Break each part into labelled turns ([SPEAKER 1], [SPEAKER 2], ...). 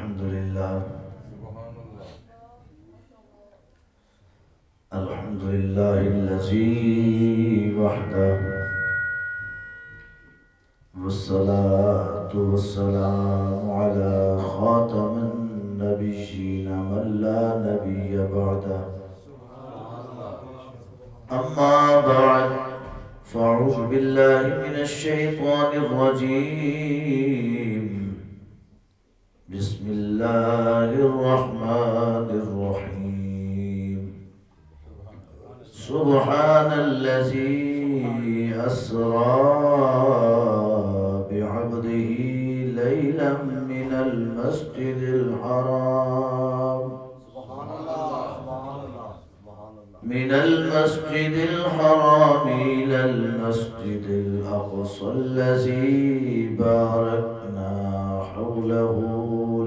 [SPEAKER 1] الحمد لله الحمد لله الذي وحده والصلاة والسلام على خاتم النبيين من لا نبي بعده أما بعد فأعوذ بالله من الشيطان الرجيم بسم الله الرحمن الرحيم سبحان الذي أسرى بعبده ليلا من المسجد الحرام إلى المسجد الأقصى الذي باركنا حوله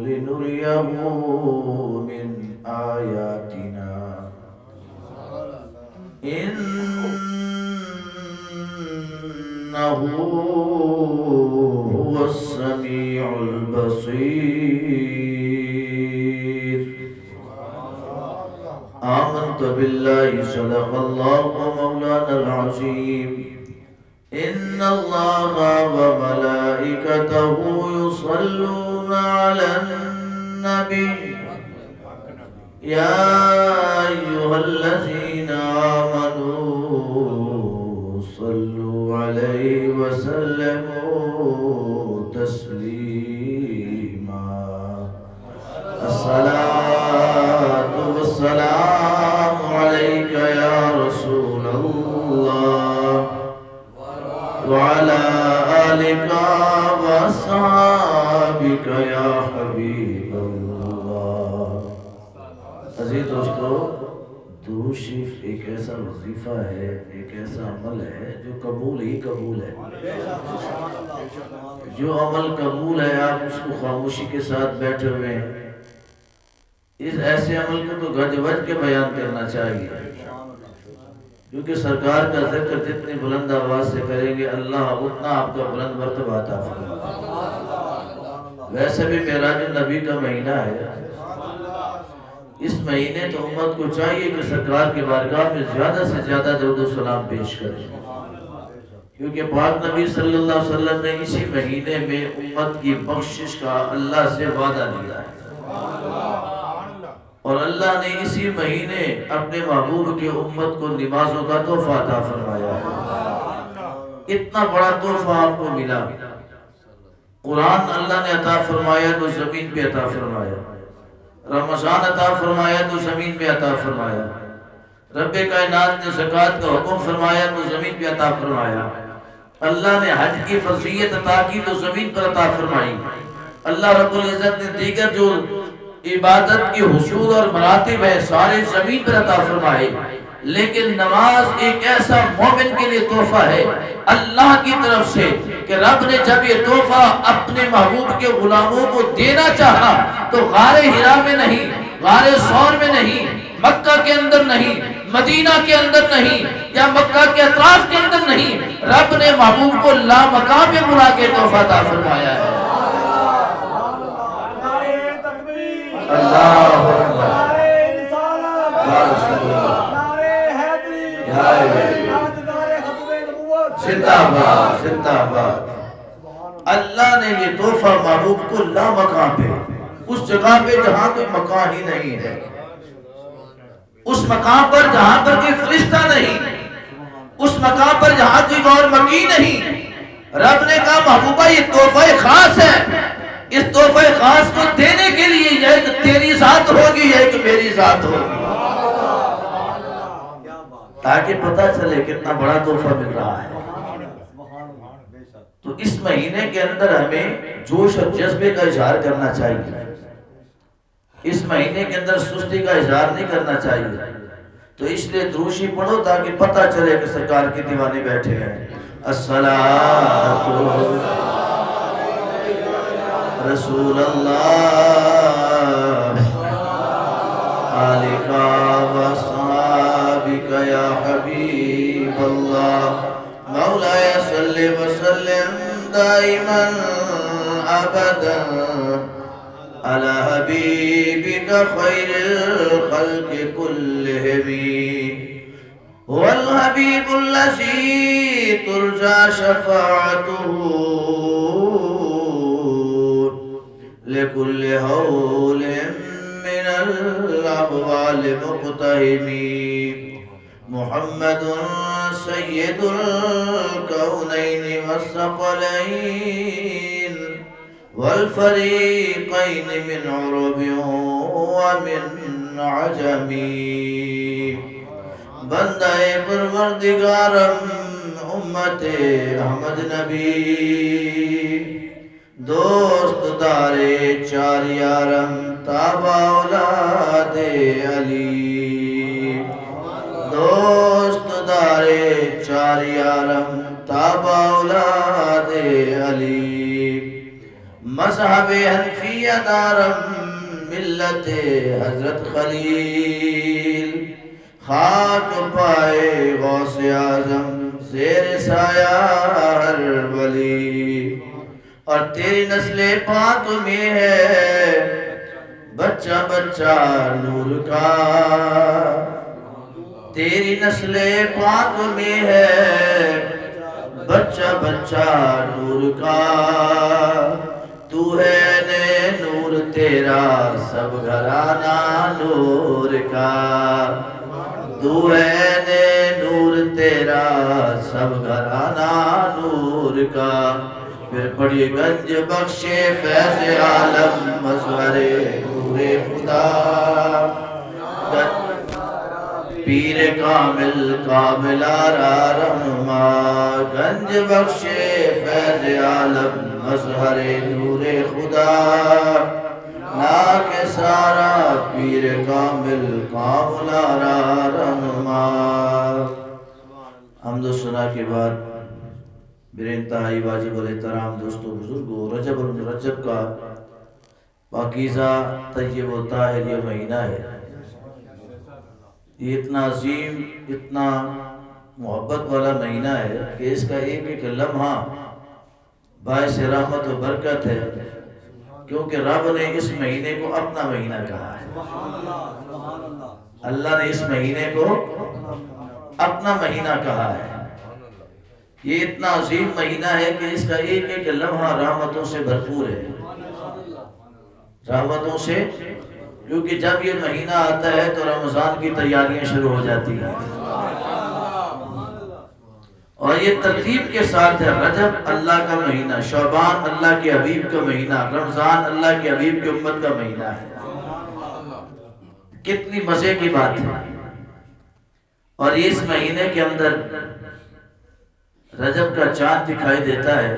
[SPEAKER 1] لنريه من آياتنا إنه هو السميع البصير آمنت بالله صدق الله مولانا العظيم إن الله وملائكته يصلون على النبي يا أيها الذين آمنوا صلوا عليه وسلموا تسليما الصلاة والسلام عليك يا رسول الله وعلى آلك وأصحابك يا حبيب الله. عزیز دوستو، درود شریف ایک ایسا وظیفہ ہے، ایک ایسا عمل ہے جو قبول ہی قبول ہے. جو عمل قبول ہے آپ اس کو خاموشی کے ساتھ بیٹھے ہوئے ہیں. اس ایسے عمل کو تو گج وج کے بیان کرنا چاہیے، کیونکہ سرکار کا ذکر جتنی بلند آواز سے کریں گے اللہ اتنا آپ کا بلند مرتبہ عطا فرمائے. ویسے بھی معراج النبی کا مہینہ ہے. اس مہینے تو امت کو چاہیے کہ سرکار کے بارگاہ میں زیادہ سے زیادہ درود و سلام پیش کریں، کیونکہ پاک نبی صلی اللہ علیہ وسلم نے اسی مہینے میں امت کی بخشش کا اللہ سے وعدہ لیا ہے، اور اللہ نے اسی مہینے اپنے محبوب کی امت کو نمازوں کا تحفہ عطا فرمایا ہے. اتنا بڑا تحفہ آپ کو ملا. قرآن اللہ نے عطا فرمایا تو زمین پہ عطا فرمایا، رمضان عطا فرمایا تو زمین پہ عطا فرمایا، رب کائنات نے زکوٰۃ کا حکم فرمایا تو زمین پہ عطا فرمایا، اللہ نے حج کی فرضیت عطا کی تو زمین پر عطا فرمائی، اللہ رب العزت نے دیگر جو عبادت کی حصول اور مراتب ہے سارے زمین پر عطا فرمائے. لیکن نماز ایک ایسا مومن کے لیے تحفہ ہے اللہ کی طرف سے کہ رب نے جب یہ تحفہ اپنے محبوب کے غلاموں کو دینا چاہا تو غار حرا میں نہیں، غار ثور میں نہیں، مکہ کے اندر نہیں، مدینہ کے اندر نہیں، یا مکہ کے اطراف کے اندر نہیں، رب نے محبوب کو لامقام پہ بلا کے تحفہ عطا فرمایا ہے. اللہ اکبر، زندہ باد زندہ باد. اللہ نے یہ تحفہ محبوب کو لامقام پہ، اس جگہ پہ جہاں کوئی مکان ہی نہیں ہے، اس مقام پر جہاں پر کوئی فرشتہ نہیں، اس مقام پر جہاں کوئی غور مکی نہیں، رب نے کہا محبوبہ یہ تحفہ خاص ہے. اس تحفہ خاص کو دینے کے لیے یہ ایک تیری ذات ہوگی، یہ ایک میری ذات ہوگی، تاکہ پتہ چلے کتنا بڑا تحفہ مل رہا ہے. تو اس مہینے کے اندر ہمیں جوش اور جذبے کا اظہار کرنا چاہیے. اس مہینے کے اندر سستی کا اظہار نہیں کرنا چاہیے. تو اس لیے دروشی پڑھو تاکہ پتہ چلے کہ سرکار کے دیوانے بیٹھے ہیں. الصلاۃ رسول اللہ آلک و اصحابک یا حبیب اللہ مولاي صل وسلم دائما ابدا على حبيبك خير الخلق كلهم هو الحبيب الذي ترجى شفاعته لكل هول من الأحوال مقتهم محمد سيد الكونين والثقلين والفريقين من عرب ومن عجم بندہ پروردگارم امت احمد نبی دوست دارے چار یارم تابع اولاد علی دوست دارے چار یارم تابع اولاد علی مذہب حنفیہ دارم ملت حضرت خلیل خاک پائے غوث اعظم زیر سایہ ہر ولی اور تیری نسل پاک میں ہے بچہ بچہ نور کا تیری نسل پاک میں ہے بچہ بچہ نور کا تو ہے نور تیرا سب گھرانہ نور کا تو ہے نور تیرا سب گھرانہ نور کا پھر پڑھیے گنج بخشے فیض عالم مظہر نور خدا پیر کامل کامل آرا رہنما گنج بخشے فیض عالم مظہر نور خدا کے سارا پیر کامل کامل آرا رہنما حمد و ثنا کے بعد میرے انتہائی واجب الاحترام دوستو بزرگو رجب المرجب کا پاکیزہ طیب و طاہر یہ مہینہ ہے یہ اتنا عظیم اتنا محبت والا مہینہ ہے کہ اس کا ایک ایک لمحہ باعث رحمت و برکت ہے کیونکہ رب نے اس مہینے کو اپنا مہینہ کہا ہے اللہ نے اس مہینے کو اپنا مہینہ کہا ہے یہ اتنا عظیم مہینہ ہے کہ اس کا ایک ایک لمحہ رحمتوں سے بھرپور ہے رحمتوں سے کیونکہ جب یہ مہینہ آتا ہے تو رمضان کی تیاریاں شروع ہو جاتی ہیں اور یہ ترتیب کے ساتھ ہے رجب اللہ کا مہینہ شعبان اللہ کے حبیب کا مہینہ رمضان اللہ کے حبیب کی امت کا مہینہ ہے کتنی مزے کی بات ہے اور اس مہینے کے اندر رجب کا چاند دکھائی دیتا ہے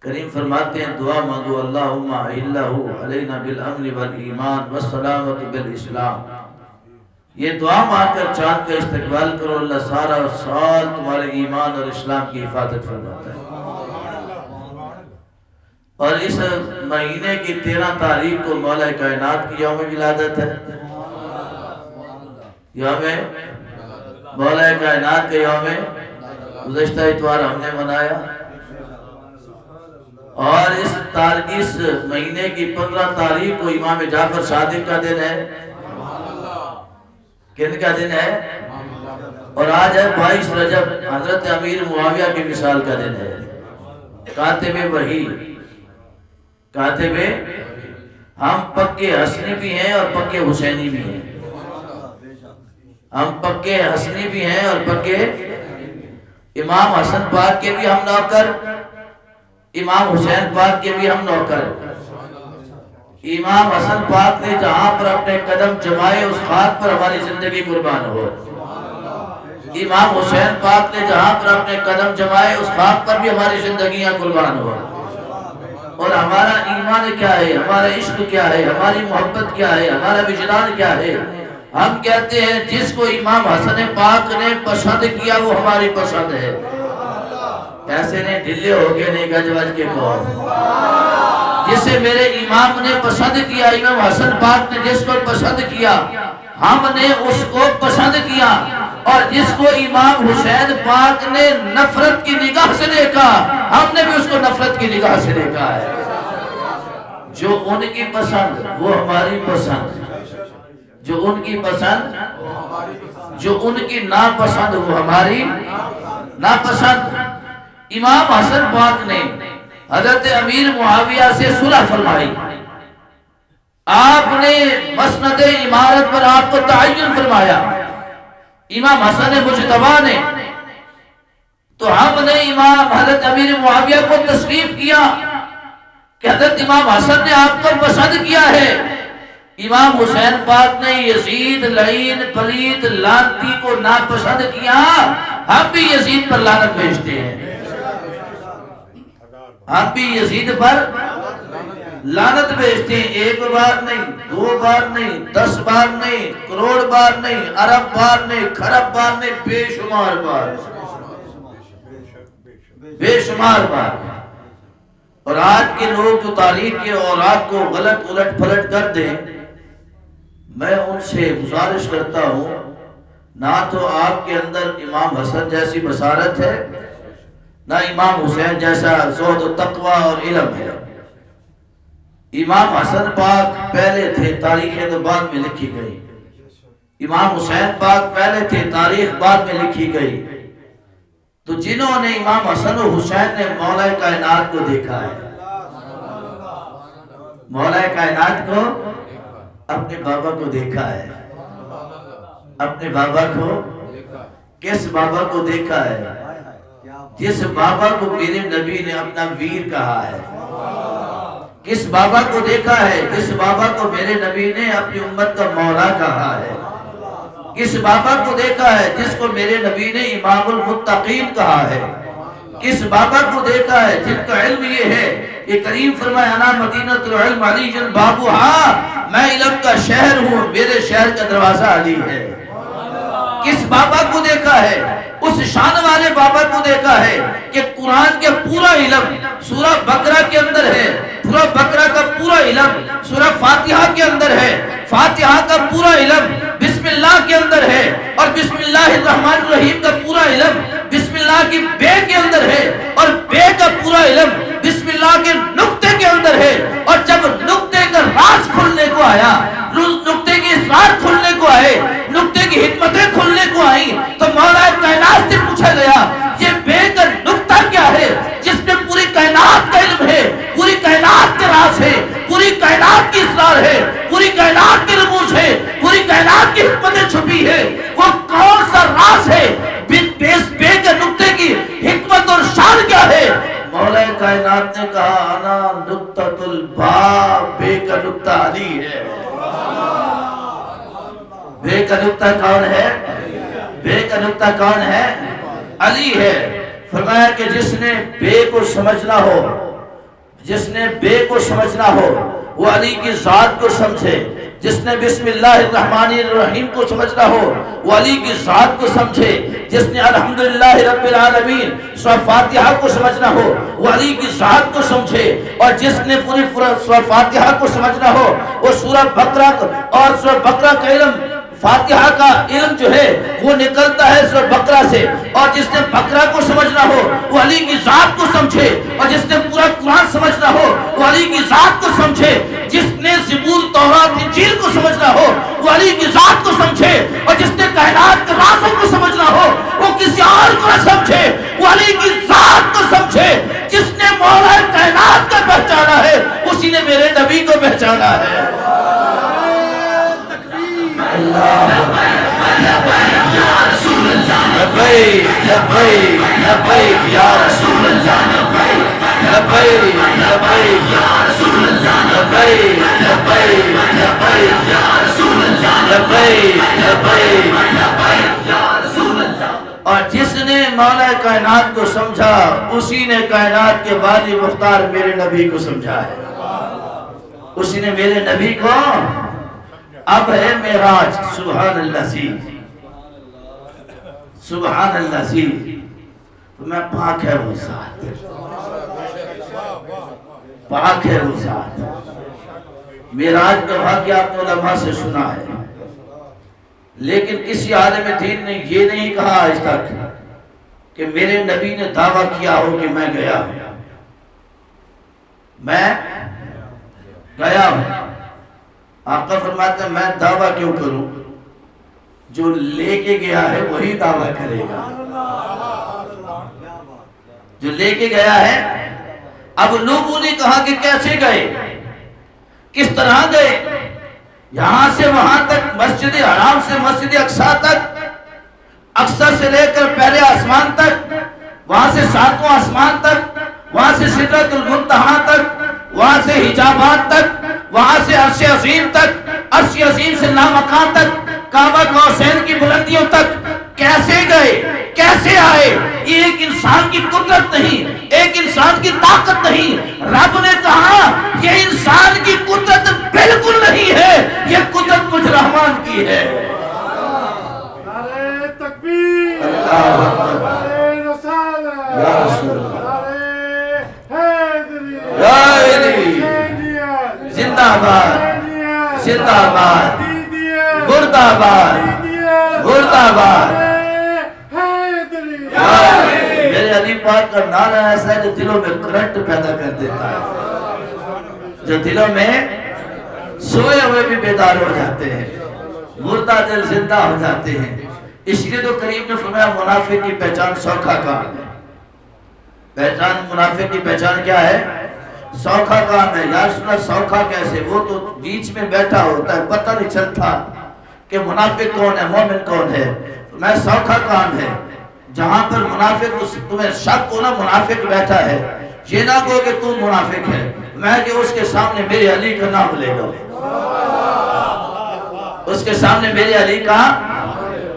[SPEAKER 1] کریم فرماتے ہیں دعا مانگو اللہم اہلہ علینا بالامن والایمان والسلامت بالاسلام یہ دعا مانگ کر چاند کا استقبال کرو اللہ سارا سال تمہارے ایمان اور اسلام کی حفاظت فرماتا ہے اور اس مہینے کی 13 تاریخ کو مولا کائنات کی یوم ولادت ہے یوم مولا کائنات کے یوم گزشتہ اتوار ہم نے منایا اور اس مہینے کی 15 تاریخ کو امام جعفر صادق کا دن ہے کن کا دن ہے اور آج ہے 22 رجب حضرت امیر معاویہ کی مثال کا دن ہے کاتب وحی کاتب ہم پکے حسنی بھی ہیں اور پکے حسینی بھی ہیں ہم پکے حسنی بھی ہیں اور پکے امام حسن پاک کے بھی ہم نوکر امام حسین پاک کے بھی ہم نوکر امام حسن پاک نے جہاں پر اپنے قدم جمائے اس خاک پر ہماری زندگی قربان ہو امام حسین پاک نے جہاں پر اپنے قدم جمائے اس خاک پر بھی ہماری زندگیاں قربان ہو اور ہمارا ایمان کیا ہے ہمارا عشق کیا ہے ہماری محبت کیا ہے ہمارا وجدان کیا ہے ہم کہتے ہیں جس کو امام حسن پاک نے پسند کیا وہ ہماری پسند ہے ایسے نہیں ڈھلے ہو گئے نہیں گج وج کے کہو جسے میرے امام نے پسند کیا امام حسن پاک نے جس کو پسند کیا ہم نے اس کو پسند کیا اور جس کو امام حسین پاک نے نفرت کی نگاہ سے دیکھا ہم نے بھی اس کو نفرت کی نگاہ سے دیکھا ہے جو ان کی پسند وہ ہماری پسند، جو ان کی پسند جو ان کی ناپسند وہ ہماری ناپسند۔ امام حسن پاک نے حضرت امیر معاویہ سے صلح فرمائی، آپ نے مسند امارت پر آپ کو تعین فرمایا، امام حسن مجتبی نے، تو ہم نے امام حضرت امیر معاویہ کو تسلیم کیا کہ حضرت امام حسن نے آپ کو پسند کیا ہے۔ امام حسین پاک نے یزید لعین پلید لعنتی کو ناپسند کیا، ہم بھی یزید پر لعنت بھیجتے ہیں، ہم بھی یزید پر لعنت بھیجتے ہیں، ایک بار نہیں، دو بار نہیں، 10 بار نہیں، کروڑ بار نہیں، ارب بار نہیں، خرب بار نہیں، بے شمار بار، بے شمار بار۔ اور آج کے لوگ جو تاریخ کے اوراق کو غلط الٹ پھلٹ کر دیں، میں ان سے گزارش کرتا ہوں، نہ تو آپ کے اندر امام حسن جیسی بصارت ہے، نہ امام حسین جیسا زہد و تقوی اور علم ہے۔ امام حسن پاک پہلے تھے، تاریخ تو بعد میں لکھی گئی، امام حسین پاک پہلے تھے، تاریخ بعد میں لکھی گئی۔ تو جنہوں نے امام حسن و حسین نے مولا کائنات کو دیکھا ہے، مولا کائنات کو، اپنے بابا کو دیکھا ہے، اپنے بابا کو، کس بابا کو دیکھا ہے؟ جس بابا کو میرے نبی نے اپنا ویر کہا ہے، کس بابا کو دیکھا ہے؟ جس بابا کو میرے نبی نے اپنی امت کا مولا کہا ہے، کس بابا کو دیکھا ہے جس کو میرے نبی نے امام المتقین کہا ہے، کس بابا کو دیکھا ہے جن کا علم یہ ہے، یہ کریم فرمایا انا مدینۃ العلم علی جن بابوہا، میں علم کا شہر ہوں، میرے شہر کا دروازہ علی ہے۔ کس بابا کو دیکھا ہے؟ اس شان والے بابا کو دیکھا ہے کہ قرآن کے پورا علم سورہ بقرہ کے اندر ہے، سورہ بقرہ کا پورا علم سورہ فاتحہ کے اندر ہے، فاتحہ کا پورا علم بسم اللہ کے اندر ہے، اور بسم اللہ الرحمن الرحیم کا پورا علم بسم اللہ کی بے کے اندر ہے، اور بے کا پورا علم بسم اللہ کے نقطے کے اندر ہے۔ اور جب نقطے کا راز کھلنے کو آیا، نقطے کی اسرار کھلنے کو آئے، نقطے کی حکمتیں کھلنے کو آئیں، تو مولا کائنات سے پوچھا گیا یہ بے کا نقطہ کیا ہے جس میں پوری کائنات کا علم ہے، پوری کائنات کے راز ہے، پوری کائنات کی اسرار ہے، پوری کائنات کے رموز ہے، پوری کائنات کی حکمتیں چھپی ہے، وہ کون سا راز ہے؟ بے کے نقطے کی حکمت اور شان کیا ہے؟ مولا کائنات نے کہا انا نقطۃ الباب، بے کا نقطہ علی ہے۔ بے کا نقطہ کون ہے؟ بے کا نقطہ کون ہے؟ علی ہے۔ فرمایا کہ جس نے بے کو سمجھنا ہو، جس نے بے کو سمجھنا ہو وہ علی کی ذات کو سمجھے، جس نے بسم اللہ الرحمن الرحیم کو سمجھنا ہو وہ علی کی ذات کو سمجھے، جس نے الحمدللہ رب العالمین سورہ فاتحہ کو سمجھنا ہو وہ علی کی ذات کو سمجھے، اور جس نے پوری سورہ فاتحہ کو سمجھنا ہو وہ سورہ بقرہ اور سورہ بقرہ کا علم، فاتحہ کا علم جو ہے وہ نکلتا ہے سورہ بقرہ سے، اور جس نے بقرہ کو سمجھنا ہو وہ علی کی ذات کو سمجھے، اور جس نے پورا قرآن سمجھنا ہو وہ علی کی ذات کو سمجھے، جس نے زبور تورات انجیل کو سمجھنا ہو وہ علی کی ذات کو سمجھے، اور جس نے کائنات کے رازوں کو سمجھنا ہو وہ کسی اور کو نہ سمجھے، وہ علی کی ذات کو سمجھے۔ جس نے مولا کائنات کو پہچانا ہے اسی نے میرے نبی کو پہچانا ہے۔ لبیک لبیک لبیک یا رسول اللہ، لبیک لبیک یا رسول اللہ، لبیک لبیک لبیک یا رسول اللہ، لبیک لبیک لبیک یا رسول اللہ۔ اور جس نے مولا کائنات کو سمجھا اسی نے کائنات کے والی مختار میرے نبی کو سمجھا ہے، اسی نے میرے نبی کو۔ اب ہے معراج، سبحان اللہ سی، سبحان اللہ سی، تو میں پاک ہے وہ ذات، پاک ہے وہ ذات۔ معراج کا واقعہ آپ نے علماء سے سنا ہے، لیکن کسی عالم دین نے یہ نہیں کہا آج تک کہ میرے نبی نے دعویٰ کیا ہو کہ میں گیا ہوں، میں گیا ہوں. آقا فرماتے ہیں میں دعویٰ کیوں کروں؟ جو لے کے گیا ہے وہی دعویٰ کرے گا. جو لے کے گیا ہے. اب لوگوں نے کہا کہ کیسے گئے، کس طرح گئے؟ یہاں سے وہاں تک، مسجد حرام سے مسجد اقصیٰ تک، اقصیٰ سے لے کر پہلے آسمان تک، وہاں سے ساتواں آسمان تک، وہاں سے سدرۃ المنتہا تک، وہاں سے حجابات تک، وہاں سے عرش عظیم تک، عرش عظیم سے لامکان تک، کعبہ قوسین کی بلندیوں تک کیسے گئے، کیسے آئے؟ یہ ایک انسان کی قدرت نہیں، ایک انسان کی طاقت نہیں. رب نے کہا یہ انسان کی قدرت بالکل نہیں ہے، یہ قدرت مجھ رحمان کی ہے.
[SPEAKER 2] نعرہ تکبیر،
[SPEAKER 1] اللہ اکبر.
[SPEAKER 2] نعرہ رسالت،
[SPEAKER 1] یا رسول اللہ،
[SPEAKER 2] نعرہ حیدری،
[SPEAKER 1] یا علی،
[SPEAKER 2] حسینیت،
[SPEAKER 1] زندہ آباد،
[SPEAKER 2] حسینیت،
[SPEAKER 1] زندہ آباد،
[SPEAKER 2] حدیدیت،
[SPEAKER 1] مردہ آباد،
[SPEAKER 2] حدیدیت،
[SPEAKER 1] مردہ آباد.
[SPEAKER 2] حیدری.
[SPEAKER 1] میرے علی پاک کا نعرہ ایسا ہے جو دلوں میں کرنٹ پیدا کر دیتا ہے، جو دلوں میں سوئے ہوئے بھی بیدار ہو جاتے ہیں، مردہ دل زندہ ہو جاتے ہیں. اس لیے تو کریم نے فرمایا منافق کی پہچان سوکھا کام ہے. پہچان منافق کی پہچان کیا ہے؟ سوکھا کام ہے. یا رسول اللہ سوکھا کیسے؟ وہ تو بیچ میں بیٹھا ہوتا ہے، پتہ نہیں چلتا کہ منافق کون ہے مومن کون ہے. میں سوکھا کام ہے جہاں پر منافق تمہیں شک ہو نا منافق بیٹھا ہے، یہ نہ کہو کہ تم منافق ہے، میں کہ اس کے سامنے میرے علی کا نام لے لو، اس کے سامنے میرے علی کا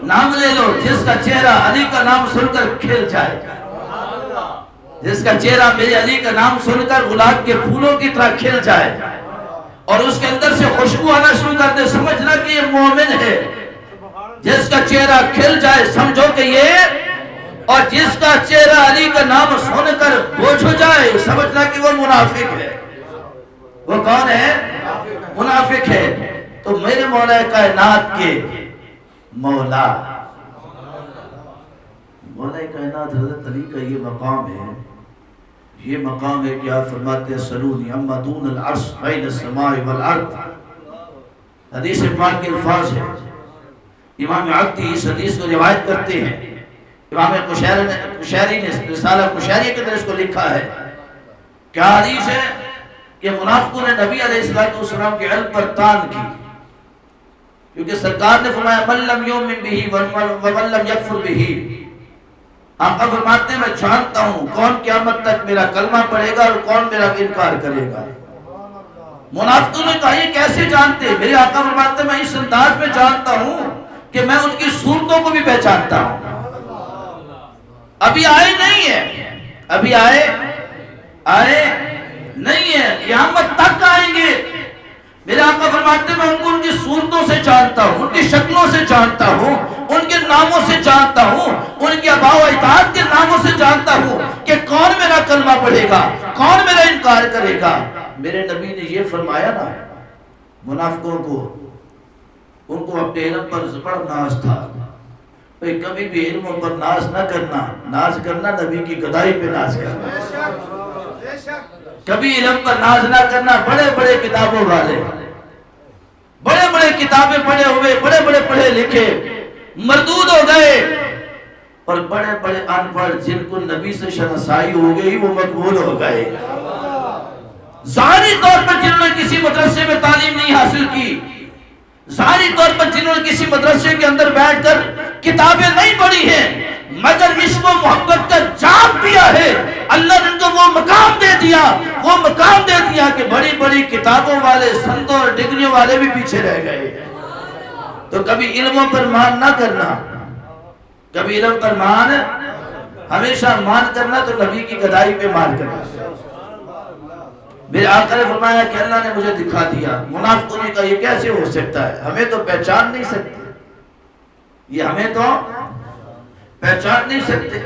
[SPEAKER 1] نام لے لو. جس کا چہرہ علی کا نام سن کر کھل جائے، جس کا چہرہ میرے علی کا نام سن کر گلاب کے پھولوں کی طرح کھل جائے اور اس کے اندر سے خوشبو آنا شروع کر دے، سمجھنا کہ یہ مومن ہے. جس کا چہرہ کھل جائے سمجھو کہ یہ، اور جس کا چہرہ علی کا نام سن کر بوجھ ہو جائے سمجھنا کہ وہ منافق ہے. وہ کون ہے؟ منافق ہے. تو میرے مولا کائنات کے مولا، مولا کائنات حضرت علی کا یہ مقام ہے. یہ مقام ہے کہ آپ فرماتے ہیں سلونی اما دون العرش بین السماء والارض. حدیث پاک کے الفاظ ہیں. امام عقدی اس حدیث کو روایت کرتے ہیں. امام قشیری نے رسالہ قشیری کے اندر اس کو لکھا ہے. کیا حدیث ہے کہ منافقوں نے نبی علیہ السلام کے علم پر تان کی، کیونکہ سرکار نے فرمایا من لم یؤمن بہ ومن لم یکفر بہ. آقا فرماتے ہیں میں جانتا ہوں کون قیامت تک میرا کلمہ پڑھے گا اور کون میرا انکار کرے گا. منافقوں نے کہا یہ کیسے جانتے؟ میرے آقا فرماتے ہیں میں اس انداز میں جانتا ہوں کہ میں ان کی صورتوں کو بھی پہچانتا ہوں. ابھی آئے نہیں ہے، ابھی آئے نہیں ہے، قیامت تک آئیں گے. میرے آقا فرماتے ہیں میں ان کو ان کی صورتوں سے جانتا ہوں، ان کی شکلوں سے جانتا ہوں، ان کے ناموں سے جانتا ہوں، ان کے آباء و اجداد کے ناموں سے جانتا ہوں کہ کون میرا کلمہ پڑھے گا، کون میرا انکار کرے گا. میرے نبی نے یہ فرمایا نا منافقوں کو، ان کو اپنے علم پر بڑا ناز تھا. کبھی بھی علموں پر ناز نہ کرنا، ناز کرنا نبی کی گدائی پہ ناز کرنا. کبھی علم پر ناز نہ کرنا. بڑے بڑے کتابوں والے، بڑے بڑے کتابیں پڑھے ہوئے، بڑے بڑے پڑھے لکھے مردود ہو گئے، اور بڑے بڑے ان پڑھ جن کو نبی سے شناسائی ہو گئی وہ مقبول ہو گئے. ظاہری طور پر جنہوں نے کسی مدرسے میں تعلیم نہیں حاصل کی، ظاہری طور پر جنہوں نے کسی مدرسے کے اندر بیٹھ کر کتابیں نہیں پڑھی ہیں، مگر عشق و محبت کا جام پیا ہے، اللہ نے ان کو وہ مقام دے دیا، وہ مقام دے دیا کہ بڑی بڑی کتابوں والے، سندوں اور ڈگریوں والے بھی پیچھے رہ گئے. تو کبھی علموں پر مان نہ کرنا، کبھی علم پر مان، ہمیشہ مان کرنا تو نبی کی گدائی پہ مان کرنا. میرے آقا نے فرمایا کہ اللہ نے مجھے دکھا دیا. منافقوں نے کہا یہ کیسے ہو سکتا ہے، ہمیں تو پہچان نہیں سکتے، یہ ہمیں تو پہچان نہیں سکتے.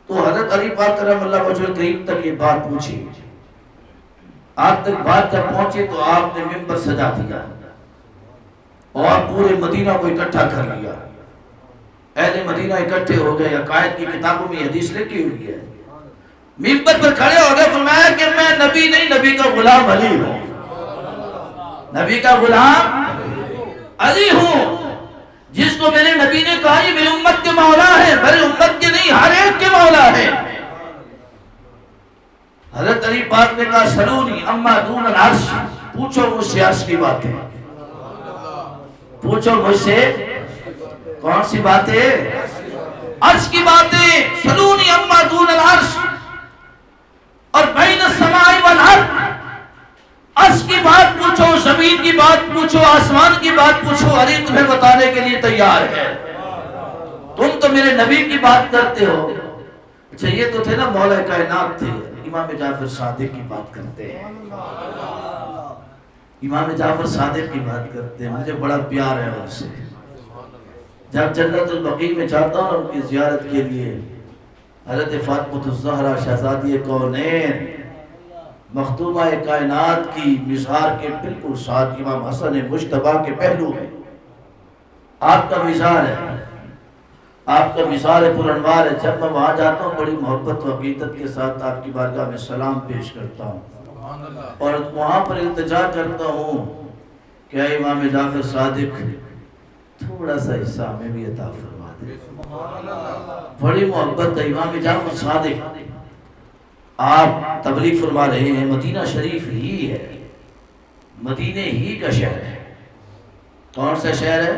[SPEAKER 1] تو حضرت علی پاک کرم اللہ وجہ کریم تک یہ بات پوچھی. آپ تک بات جب پہنچی تو آپ نے منبر سجا دیا اور پورے مدینہ کو اکٹھا کر لیا. اہل مدینہ اکٹھے ہو گئے. عقائد کی کتابوں میں حدیث لکھی ہوئی ہے. منبر پر کھڑے ہو گئے، فرمایا کہ میں نبی نہیں، نبی کا غلام علی ہوں. نبی کا غلام علی ہوں، جس کو میرے نبی نے کہا یہ میری امت کے مولا ہے، میری امت کے نہیں ہر ایک کے مولا ہے۔ حضرت علی پاک نے کہا سلونی اما دون العرش، پوچھو مجھ سے عرش کی باتیں، پوچھو مجھ سے کون سی باتیں؟ عرش کی باتیں۔ سلونی اما دون العرش اور بین السماء والارض، عرش کی بات پوچھو، زمین کی بات پوچھو، آسمان کی بات پوچھو، علی تمہیں بتانے کے لیے تیار ہے۔ تم تو میرے نبی کی بات کرتے ہو۔ اچھا یہ تو تھے نا مولا کائنات تھے، امام جعفر صادق کی بات کرتے ہیں، امام جعفر صادق کی بات کرتے ہیں، مجھے بڑا پیار ہے ان سے۔ جب جنت البقیع میں جاتا ہوں ان کی زیارت کے لیے، حضرت فاطمہ الزہرا شہزادی کونین مختومہ کائنات کی مزار کے بالکل ساتھ امام حسن مجتبی کے پہلو میں آپ کا مزار ہے، آپ کا مزار پر انوار ہے۔ جب میں وہاں جاتا ہوں بڑی محبت و عقیدت کے ساتھ آپ کی بارگاہ میں سلام پیش کرتا ہوں اور وہاں پر التجا کرتا ہوں کہ اے امام جعفر صادق تھوڑا سا حصہ ہمیں بھی عطا فرما دے۔ بڑی محبت ہے امام جعفر صادق۔ آپ تبلیغ فرما رہے ہیں، مدینہ شریف ہی ہے، مدینہ ہی کا شہر ہے۔ کون سا شہر ہے؟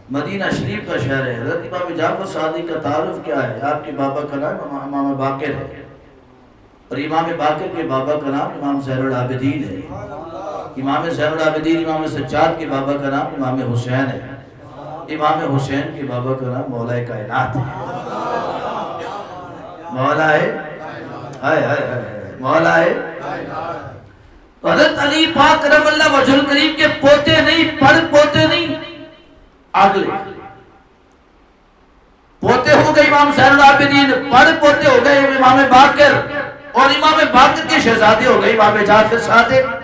[SPEAKER 1] مدینہ شریف کا شہر ہے۔ حضرت امام جعفر صادق کا تعارف کیا ہے؟ آپ کے بابا کا نام امام باقر ہے اور امام باقر کے بابا کا نام امام زین العابدین ہے۔ امام زین العابدین امام سجاد کے بابا کا نام امام حسین ہے، امام حسین کے بابا کا نام مولا کائنات ہے، مولا ہے مولا ہے۔ حضرت علی پاک کرم اللہ وجہ الکریم کے پوتے نہیں، پڑ پوتے نہیں، اگلے پوتے ہو گئے امام زین العابدین، پڑ پوتے ہو گئے امام باقر اور امام باقر کے شہزادے ہو گئے امام جعفر صادق۔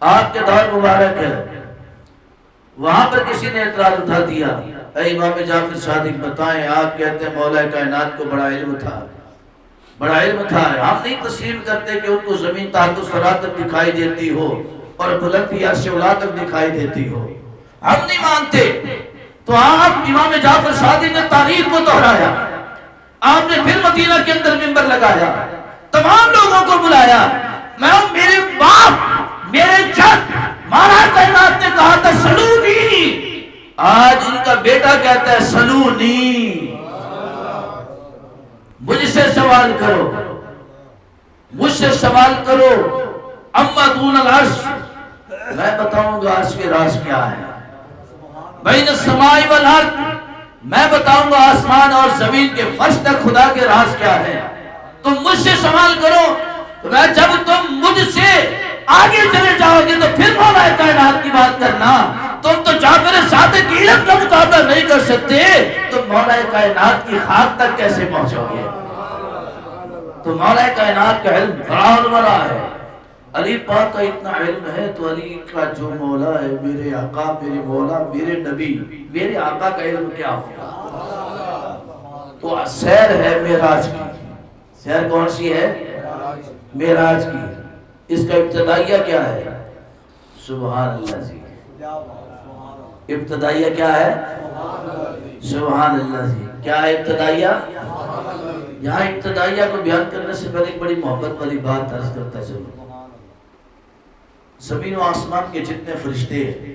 [SPEAKER 1] آپ کے دور مبارک ہے، وہاں پر کسی نے اعتراض اٹھا دیا، اے امام جعفر صادق بتائیں، آپ کہتے ہیں مولا کائنات کو بڑا علم تھا، بڑا علم تھا، ہم نہیں تسلیم کرتے کہ ان کو زمین تحت الثری تک دکھائی دیتی ہو اور بلندی عرش اولا تک دکھائی دیتی ہو، ہم نہیں مانتے۔ تو آپ امام جعفر صادق نے تاریخ کو دہرایا، آپ نے پھر مدینہ کے اندر منبر لگایا، تمام لوگوں کو بلایا، میں میرے باپ میرے جد مولا کائنات نے کہا تھا سلونی، آج ان کا بیٹا کہتا ہے سلونی، مجھ سے سوال کرو، مجھ سے سوال کرو، اما دون العرش، میں بتاؤں گا عرش کے راز کیا ہے، بین السماء والارض، میں بتاؤں گا آسمان اور زمین کے فرش تک خدا کے راز کیا ہے۔ تم مجھ سے سوال کرو، جب تم مجھ سے آگے چلے جاؤ گے تو پھر مولا کائنات کی بات کرنا، تم تو جعفر صادق کی علم کا مقابلہ نہیں کر سکتے، تم مولا کائنات کی خاک تک کیسے پہنچو گے؟ تو مولا کائنات کا علم بڑا بڑا ہے، علی پاک کا اتنا علم ہے، تو علی کا جو مولا ہے، میرے آقا، میرے مولا، میرے نبی، میرے آقا کا علم کیا ہوگا؟ تو سیر ہے معراج کی، سیر کون سی ہے؟ معراج کی۔ اس کا ابتدائیہ کیا ہے؟ سبحان اللہ جی، ابتدائیہ کیا ہے؟ سبحان اللہ جی، کیا ہے ابتدائیہ؟ یہاں ابتدائیہ کو بیان کرنے سے پہلے ایک بڑی محبت والی بات عرض کرتا چلوں۔ زمین و آسمان کے جتنے فرشتے ہیں،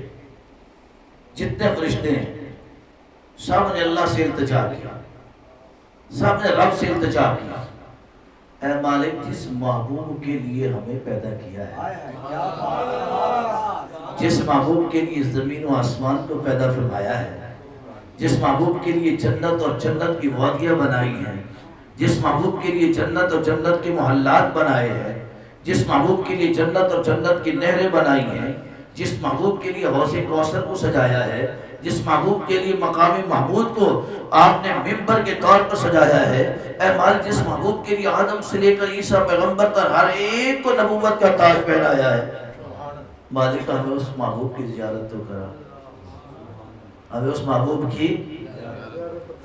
[SPEAKER 1] جتنے فرشتے ہیں، سب نے اللہ سے التجا کیا، سب نے رب سے التجا کیا، اے مالک جس محبوب کے لیے ہمیں پیدا کیا ہے، جس محبوب کے لیے زمین و آسمان کو پیدا فرمایا ہے، جس محبوب کے لیے جنت اور جنت کی وادیاں بنائی ہیں، جس محبوب کے لیے جنت اور جنت کے محلات بنائے ہیں، جس محبوب کے لیے جنت اور جنت کی نہریں بنائی ہیں، جس محبوب کے لیے حوض کوثر کو سجایا ہے، جس محبوب کے لیے مقام محمود کو آپ نے ممبر کے طور پر سجایا ہے، اے مالک جس محبوب کے لیے آدم سے لے کر عیسیٰ پیغمبر تک ہر ایک کو نبوت کا تاج پہنایا ہے، مالک ہمیں اس محبوب کی زیارت تو کرا، ہمیں اس محبوب کی،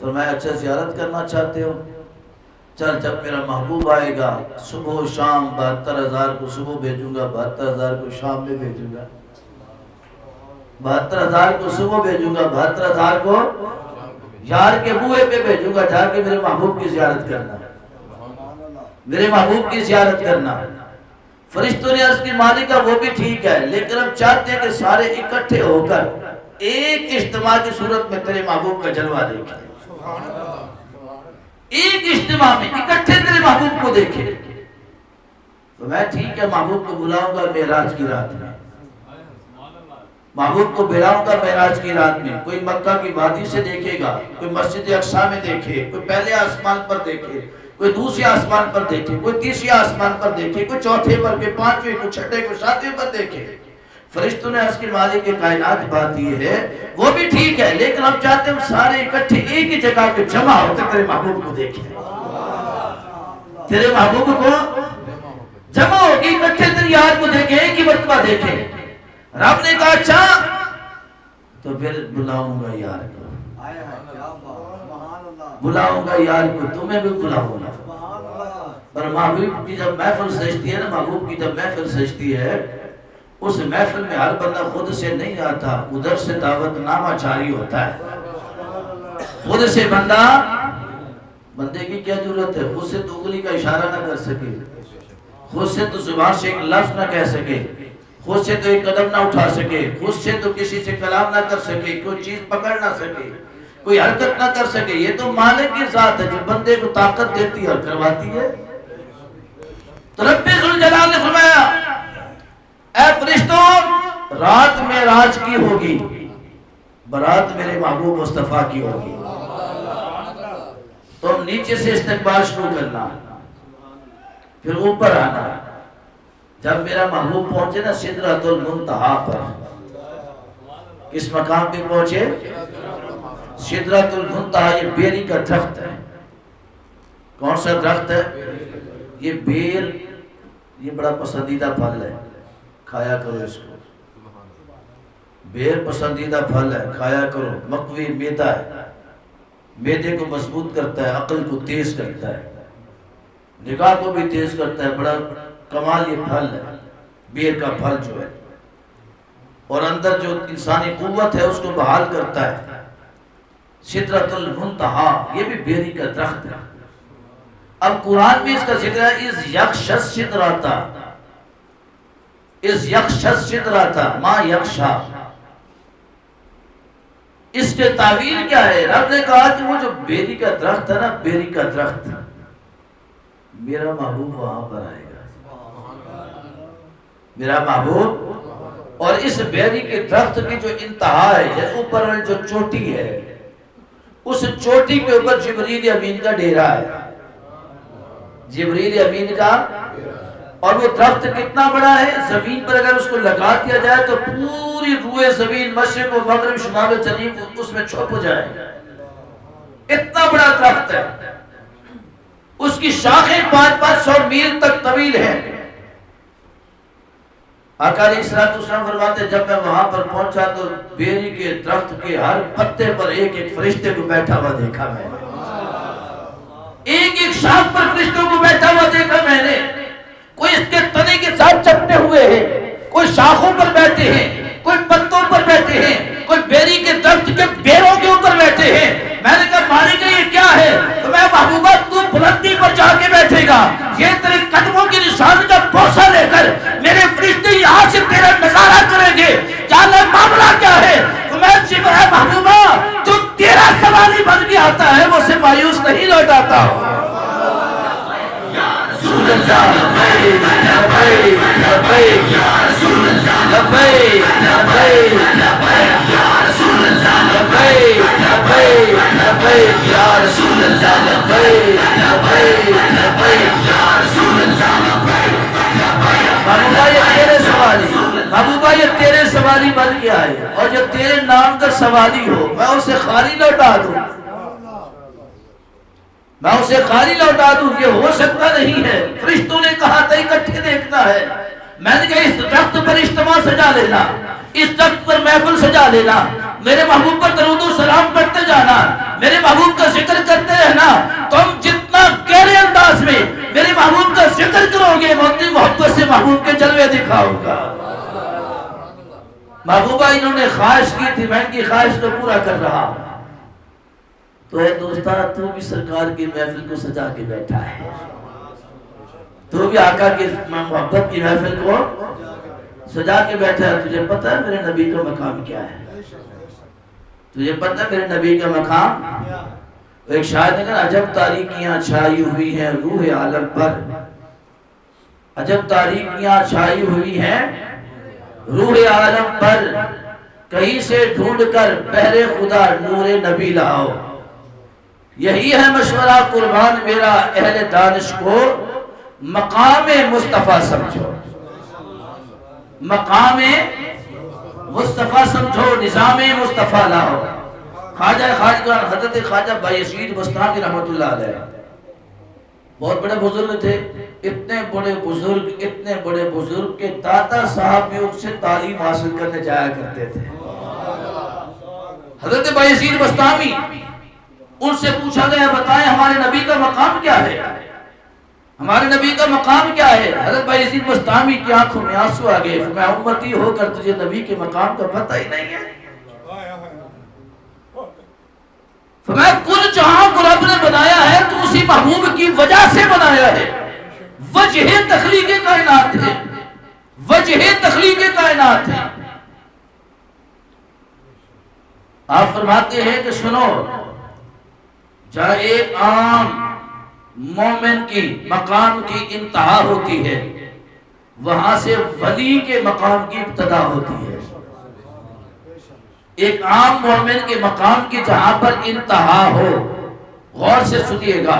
[SPEAKER 1] فرمایا اچھا زیارت کرنا چاہتے ہو چل جب میرا محبوب آئے گا صبح و شام 72,000 کو صبح بھیجوں گا، 72,000 کو شام میں بھیجوں گا، 72,000 کو صبح بھیجوں گا، 72,000 کو یار کے بوئے پہ بھیجوں گا، جا کے میرے محبوب کی زیارت کرنا، میرے محبوب کی زیارت کرنا۔ فرشتوں نے عرض کی مالکہ وہ بھی ٹھیک ہے، لیکن ہم چاہتے ہیں کہ سارے اکٹھے ہو کر ایک اجتماع کی صورت میں تیرے محبوب کا جلوہ دیکھیں، ایک اجتماع میں اکٹھے تیرے محبوب کو دیکھیں۔ تو میں ٹھیک ہے محبوب کو بلاؤں گا معراج کی رات میں، محبوب کو بلاؤں گا معراج کی رات میں، کوئی مکہ کی وادی سے دیکھے گا، کوئی مسجد اقصی میں دیکھے، کوئی پہلے آسمان پر دیکھے، کوئی دوسرے آسمان پر دیکھے، کوئی تیسرے آسمان پر دیکھے، کوئی چوتھے پر، کوئی پانچویں، کوئی چھٹے، کوئی ساتویں پر دیکھے۔ فرشتوں نے اس کی مالک کائنات بات یہ ہے وہ بھی ٹھیک ہے، لیکن ہم چاہتے ہیں ہم سارے اکٹھے ایک ہی جگہ پہ جمع ہو کر تیرے محبوب کو دیکھیں، تیرے محبوب کو جمع ہو کے اکٹھے تیری یار کو دیکھیں، ایک ہی مرتبہ دیکھیں۔ رب نے کہا اچھا تو پھر بلاؤں گا یار کو، بلاؤں گا یار کو، تمہیں بھی بلاؤں گا۔ پر محبوب کی جب محفل سجتی ہے نا، محبوب کی جب محفل سجتی ہے، اس محفل میں ہر بندہ خود سے نہیں آتا، ادھر سے دعوت نامہ جاری ہوتا ہے۔ خود سے بندے کی کیا ضرورت ہے؟ خود سے تو انگلی کا اشارہ نہ کر سکے، خود سے تو زبان سے ایک لفظ نہ کہہ سکے، خود سے تو ایک قدم نہ اٹھا سکے، خود سے تو کسی سے کلام نہ کر سکے، کوئی چیز پکڑ نہ سکے، کوئی حرکت نہ کر سکے۔ یہ تو مالک کی ذات ہے جو بندے کو طاقت دیتی ہے اور کرواتی ہے۔ تو رب ذوالجلال نے فرمایا اے فرشتوں، رات معراج کی ہوگی، برات میرے محبوب مصطفیٰ کی ہوگی، تم نیچے سے استقبال شروع کرنا، پھر اوپر آنا۔ جب میرا محبوب پہنچے نا سدرۃ المنتہا پر، کس مقام پہ پہنچے؟ سدرۃ المنتہا، یہ بیری کا درخت ہے۔ کون سا درخت ہے؟ یہ بیر، یہ بڑا پسندیدہ پھل ہے، کھایا کرو اس کو، بیر پسندیدہ پھل ہے، کھایا کرو، مقوی میدہ ہے، میدے کو مضبوط کرتا ہے، عقل کو تیز کرتا ہے، نگاہ کو بھی تیز کرتا ہے، بڑا کمال یہ پھل ہے، بیر کا پھل جو ہے، اور اندر جو انسانی قوت ہے اس کو بحال کرتا ہے۔ سدرۃ المنتہا یہ بھی بیری کا درخت ہے۔ اب قرآن میں اس کا ذکر ہے، اذ یغشی سدرۃ، اذ یغشی سدرۃ ما یغشی۔ اس کے تعبیر کیا ہے؟ رب نے کہا کہ وہ جو بیری کا درخت ہے نا، بیری کا درخت، میرا محبوب وہاں پر آئے گا، میرا محبوب، اور اس بیری کے درخت کی جو انتہا ہے، یہ اوپر والی جو چوٹی ہے، اس چوٹی کے اوپر جبریل امین کا ڈیرا ہے، جبریل امین کا۔ اور وہ درخت کتنا بڑا ہے؟ زمین پر اگر اس کو لگا دیا جائے تو پوری روئے زمین مشرق و مغرب شمال و جنوب اس میں چھپ جائے، اتنا بڑا درخت ہے۔ اس کی شاخیں 500 میل تک طویل ہیں۔ آقا علیہ السلام فرماتے ہیں جب میں وہاں پر پہنچا تو بیری کے درخت کے ہر پتے پر ایک ایک فرشتے کو بیٹھا ہوا دیکھا میں نے، ایک ایک شاخ پر فرشتوں کو بیٹھا ہوا دیکھا میں نے۔ کوئی اس کے تنے کے ساتھ چپٹے ہوئے ہیں، کوئی شاخوں پر بیٹھے ہیں، کوئی پتوں پر بیٹھے ہیں، کوئی بیری کے درخت کے بیروں کے اوپر بیٹھے ہیں۔ میں نے کہا مالک یہ کیا ہے؟ تو میں محبوبہ تو بلندی پر جا کے بیٹھے گا، یہ تیرے قدموں کی نشان کا بوسہ لے کر میرے فرشتے یہاں سے تیرا نظارہ کریں گے۔ یا اللہ معاملہ کیا ہے؟ تو میں جبرائیل محبوبہ جو تیرا سوالی بن کے آتا ہے وہ سے مایوس نہیں لوٹ آتا۔ محبوبہ یہ تیرے سوالی بن کے آئے، اور جو تیرے نام کا سوالی ہو میں اسے خالی لوٹا دوں، میں اسے خالی لوٹا دوں، یہ ہو سکتا نہیں ہے۔ فرشتوں نے کہا تھا اکٹھے دیکھنا ہے۔ میں نے کہا اس درخت پر اجتماع سجا لینا، اس درخت پر محفل سجا لینا، میرے محبوب پر درود و سلام کرتے جانا، میرے محبوب کا ذکر کرتے رہنا۔ تم جتنا گہرے انداز میں میرے محبوب کا ذکر کرو گے، میں اپنی محبت سے محبوب کے جلوے دکھاؤں گا۔ محبوبہ انہوں نے خواہش کی تھی، میں ان کی خواہش کو پورا کر رہا ہوں۔ تو اے دوستہ، تو بھی سرکار کی محفل کو سجا کے بیٹھا ہے، تو بھی آقا کی محبت کی محفل کو سجا کے بیٹھا ہے۔ تجھے پتہ ہے میرے نبی کا مقام کیا ہے؟ تجھے پتہ ہے میرے نبی کا مقام؟ ایک شاعر نے کہا عجب تاریکیاں چھائی ہوئی ہیں روح عالم پر، عجب تاریکیاں چھائی ہوئی ہیں روح عالم پر، کہیں سے ڈھونڈ کر بہر خدا نور نبی لاؤ۔ یہی ہے مشورہ قربان میرا اہل دانش کو، مقام مصطفیٰ سمجھو، مقام مصطفیٰ سمجھو، نظام مصطفیٰ لاؤ۔ خواجہ خواجگان حضرت خواجہ بایزید بستامی رحمت اللہ علیہ بہت بڑے بزرگ تھے، اتنے بڑے بزرگ کہ دادا صاحب بھی ان سے تعلیم حاصل کرنے جایا کرتے تھے۔ حضرت بایزید بستامی، ان سے پوچھا گیا بتائیں ہمارے نبی کا مقام کیا ہے، ہمارے نبی کا مقام کیا ہے؟ حضرت بایزید بستامی کی آنکھوں میں آنسو آ گئے، میں امتی ہو کر تجھے نبی کے مقام کا پتہ ہی نہیں ہے؟ فرمایا کل جہاں کو رب نے بنایا ہے تو اسی محبوب کی وجہ سے بنایا ہے، وجہ تخلیق کائنات ہے، وجہ تخلیق کائنات ہے۔ آپ فرماتے ہیں کہ سنو، جہاں ایک عام مومن کی مقام کی انتہا ہوتی ہے، وہاں سے ولی کے مقام کی ابتدا ہوتی ہے۔ ایک عام مومن کے مقام کی جہاں پر انتہا ہو، غور سے سنیے گا،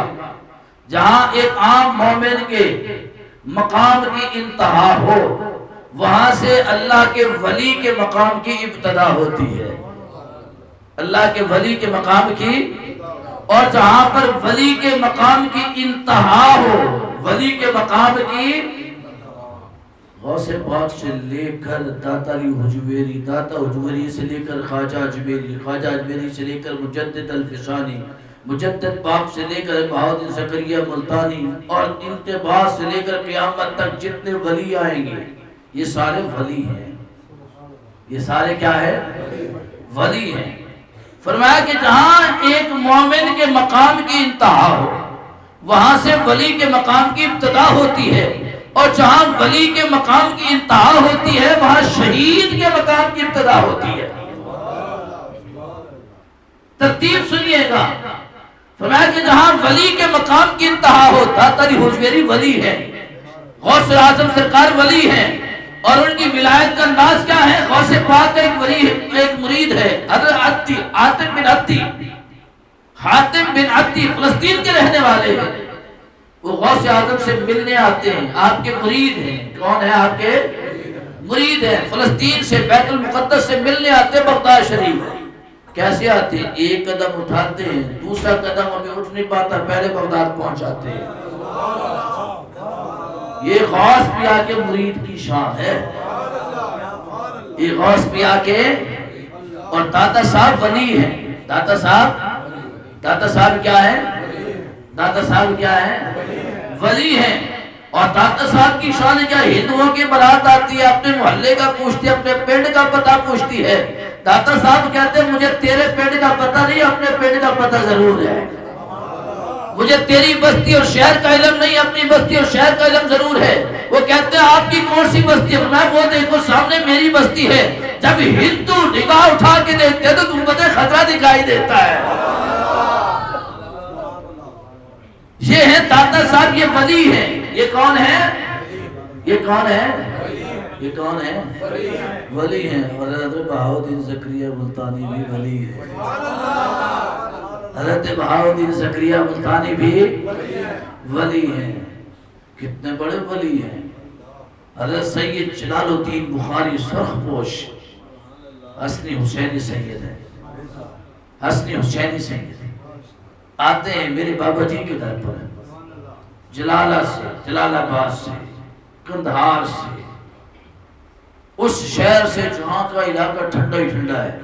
[SPEAKER 1] جہاں ایک عام مومن کے مقام کی انتہا ہو، وہاں سے اللہ کے ولی کے مقام کی ابتدا ہوتی ہے، اللہ کے ولی کے مقام کی۔ اور جہاں پر ولی کے مقام کی انتہا ہو، ولی کے مقام کی، غوث پاک سے لے کر داتا علی حجویری، داتا حجویری سے لے کر خواجہ اجمیری، خواجہ اجمیری سے لے کر مجدد الفسانی، مجدد پاک سے لے کر بہاؤدین زکریا ملتانی، اور ان کے بعد سے لے کر قیامت تک جتنے ولی آئیں گے یہ سارے ولی ہیں، یہ سارے کیا ہے؟ ولی ہیں۔ فرمایا کہ جہاں ایک مومن کے مقام کی انتہا ہو، وہاں سے ولی کے مقام کی ابتدا ہوتی ہے، اور جہاں ولی کے مقام کی انتہا ہوتی ہے وہاں شہید کے مقام کی ابتدا ہوتی ہے۔ ترتیب سنیے گا، فرمایا کہ جہاں ولی کے مقام کی انتہا ہو، داتا علی حجویری ولی ہے، غوث اعظم سرکار ولی ہیں، اور ان کی ولایت کا انداز کیا ہے؟ غوث پاک کا ایک مرید ہے حضرت حاتم بن عدی، حاتم بن عدی فلسطین کے رہنے والے ہیں، وہ غوث اعظم سے ملنے آتے ہیں، آپ کے مرید ہیں۔ کون ہے آپ کے مرید ہیں؟ فلسطین سے بیت المقدس سے ملنے آتے ہیں بغداد شریف۔ کیسے آتے ہیں؟ ایک قدم اٹھاتے ہیں، دوسرا قدم ابھی اٹھ نہیں پاتا، پہلے بغداد پہنچ جاتے ہیں۔ یہ غوث پیا کے مرید کی شان ہے، یہ غوث پیا کے، اور داتا صاحب ولی ہیں۔ داتا صاحب کیا ہے؟ داتا صاحب کیا ہے؟ ولی ہیں۔ اور داتا صاحب کی شان کیا؟ ہندوؤں کی برات آتی ہے، اپنے محلے کا پوچھتی ہے، اپنے پنڈ کا پتہ پوچھتی ہے۔ داتا صاحب کہتے ہیں مجھے تیرے پنڈ کا پتہ نہیں، اپنے پنڈ کا پتہ ضرور ہے، مجھے تیری بستی اور شہر کا علم نہیں، اپنی بستی اور شہر کا علم ضرور ہے۔ وہ کہتے ہیں آپ کی کون سی بستی ہے؟ میں وہ دیکھو سامنے میری بستی ہے۔ جب ہندو نگاہ اٹھا کے دیکھتے ہیں تو گنبد خضرا دکھائی دیتا ہے۔ یہ ہے داتا صاحب، یہ ولی ہے۔ یہ کون ہے؟ یہ کون ہے؟ یہ کون ہے؟ ولی ہیں۔ اور حضرت بہاؤدین زکریا ملتانی بھی ولی ہے، حضرت بہاؤدین زکریا ملتانی بھی ولی ہیں۔ کتنے بڑے ولی ہیں۔ حضرت سید جلال الدین بخاری سرخ پوش حسنی حسینی سید ہے، حسنی حسینی سید آتے ہیں میرے بابا جی کے در پر، جلالہ سے، جلال آباد سے، کندھار سے، اس شہر سے جہاں کا علاقہ ٹھنڈا ہی ٹھنڈا ہے،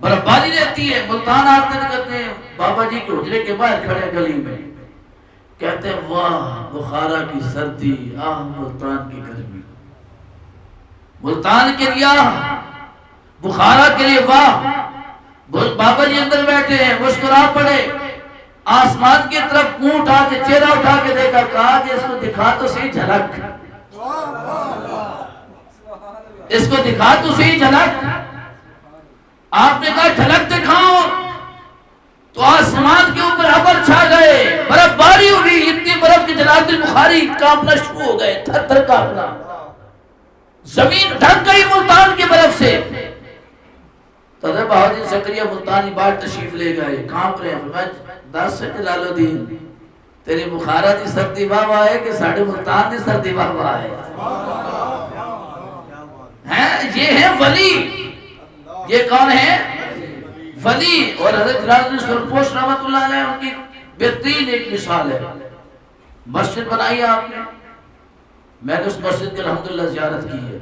[SPEAKER 1] برفباری رہتی ہے۔ ملتان آتے کہتے ہیں بابا جی کے حجرے کے باہر کھڑے گلی میں، کہتے ہیں واہ بخارا کی سردی، آہ ملتان کی گرمی، ملتان کے لیے بخارا کے لیے واہ۔ بابا جی اندر بیٹھے ہیں، مسکرا پڑے، آسمان کی طرف منہ اٹھا کے چہرہ اٹھا کے دیکھا، کہا کہ اس کو دکھا تو صحیح جھلک، اس کو دکھا تو صحیح جھلک۔ آپ نے کہا جھلک دکھاؤ، تو آسمان کے اوپر ابر چھا گئے، برف باری ہوئی، اتنی برف کی جلالت بخاری کانپنا شروع ہو گئے، تھر تھر کانپنا، زمین ڈھک گئی ملتان کی برف سے۔ تو حضرت بہاؤالدین زکریا ملتانی باہر تشریف لے گئے، کانپ رہے ہیں، میں دس سے جلال الدین تیری بخارا دی سردی واہ واہ ہے کہ ساڑھے ملتان دی سردی واہ واہ ہے؟ یہ ہے ولی، یہ کون ہے؟ ولی۔ اور حضرت جلال الدین سرخپوش رحمت اللہ علیہ ان کی بہترین ایک مثال ہے۔ مسجد بنائی ہے آپ نے، میں نے اس مسجد کی الحمدللہ زیارت کی ہے،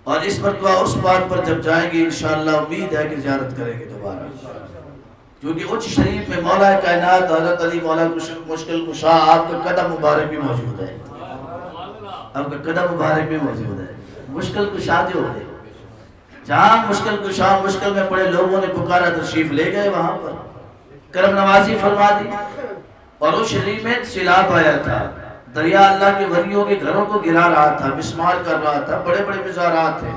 [SPEAKER 1] اور اس مرتبہ اس بات پر جب جائیں گے انشاءاللہ امید ہے کہ زیارت کریں گے دوبارہ، کیونکہ اچ شریف میں مولا کائنات حضرت علی مولا مشکل کشا آپ کا قدم مبارک بھی موجود ہے، آپ کا قدم مبارک بھی موجود ہے۔ مشکل کشا جو ہے، جہاں مشکل کشا مشکل میں پڑے لوگوں نے پکارا تشریف لے گئے، وہاں پر کرم نوازی فرما دی، اور اس شریف میں سیلاب آیا تھا، دریا اللہ کے ولیوں کے گھروں کو گرا رہا تھا، مسمار کر رہا تھا، بڑے بڑے مزارات تھے۔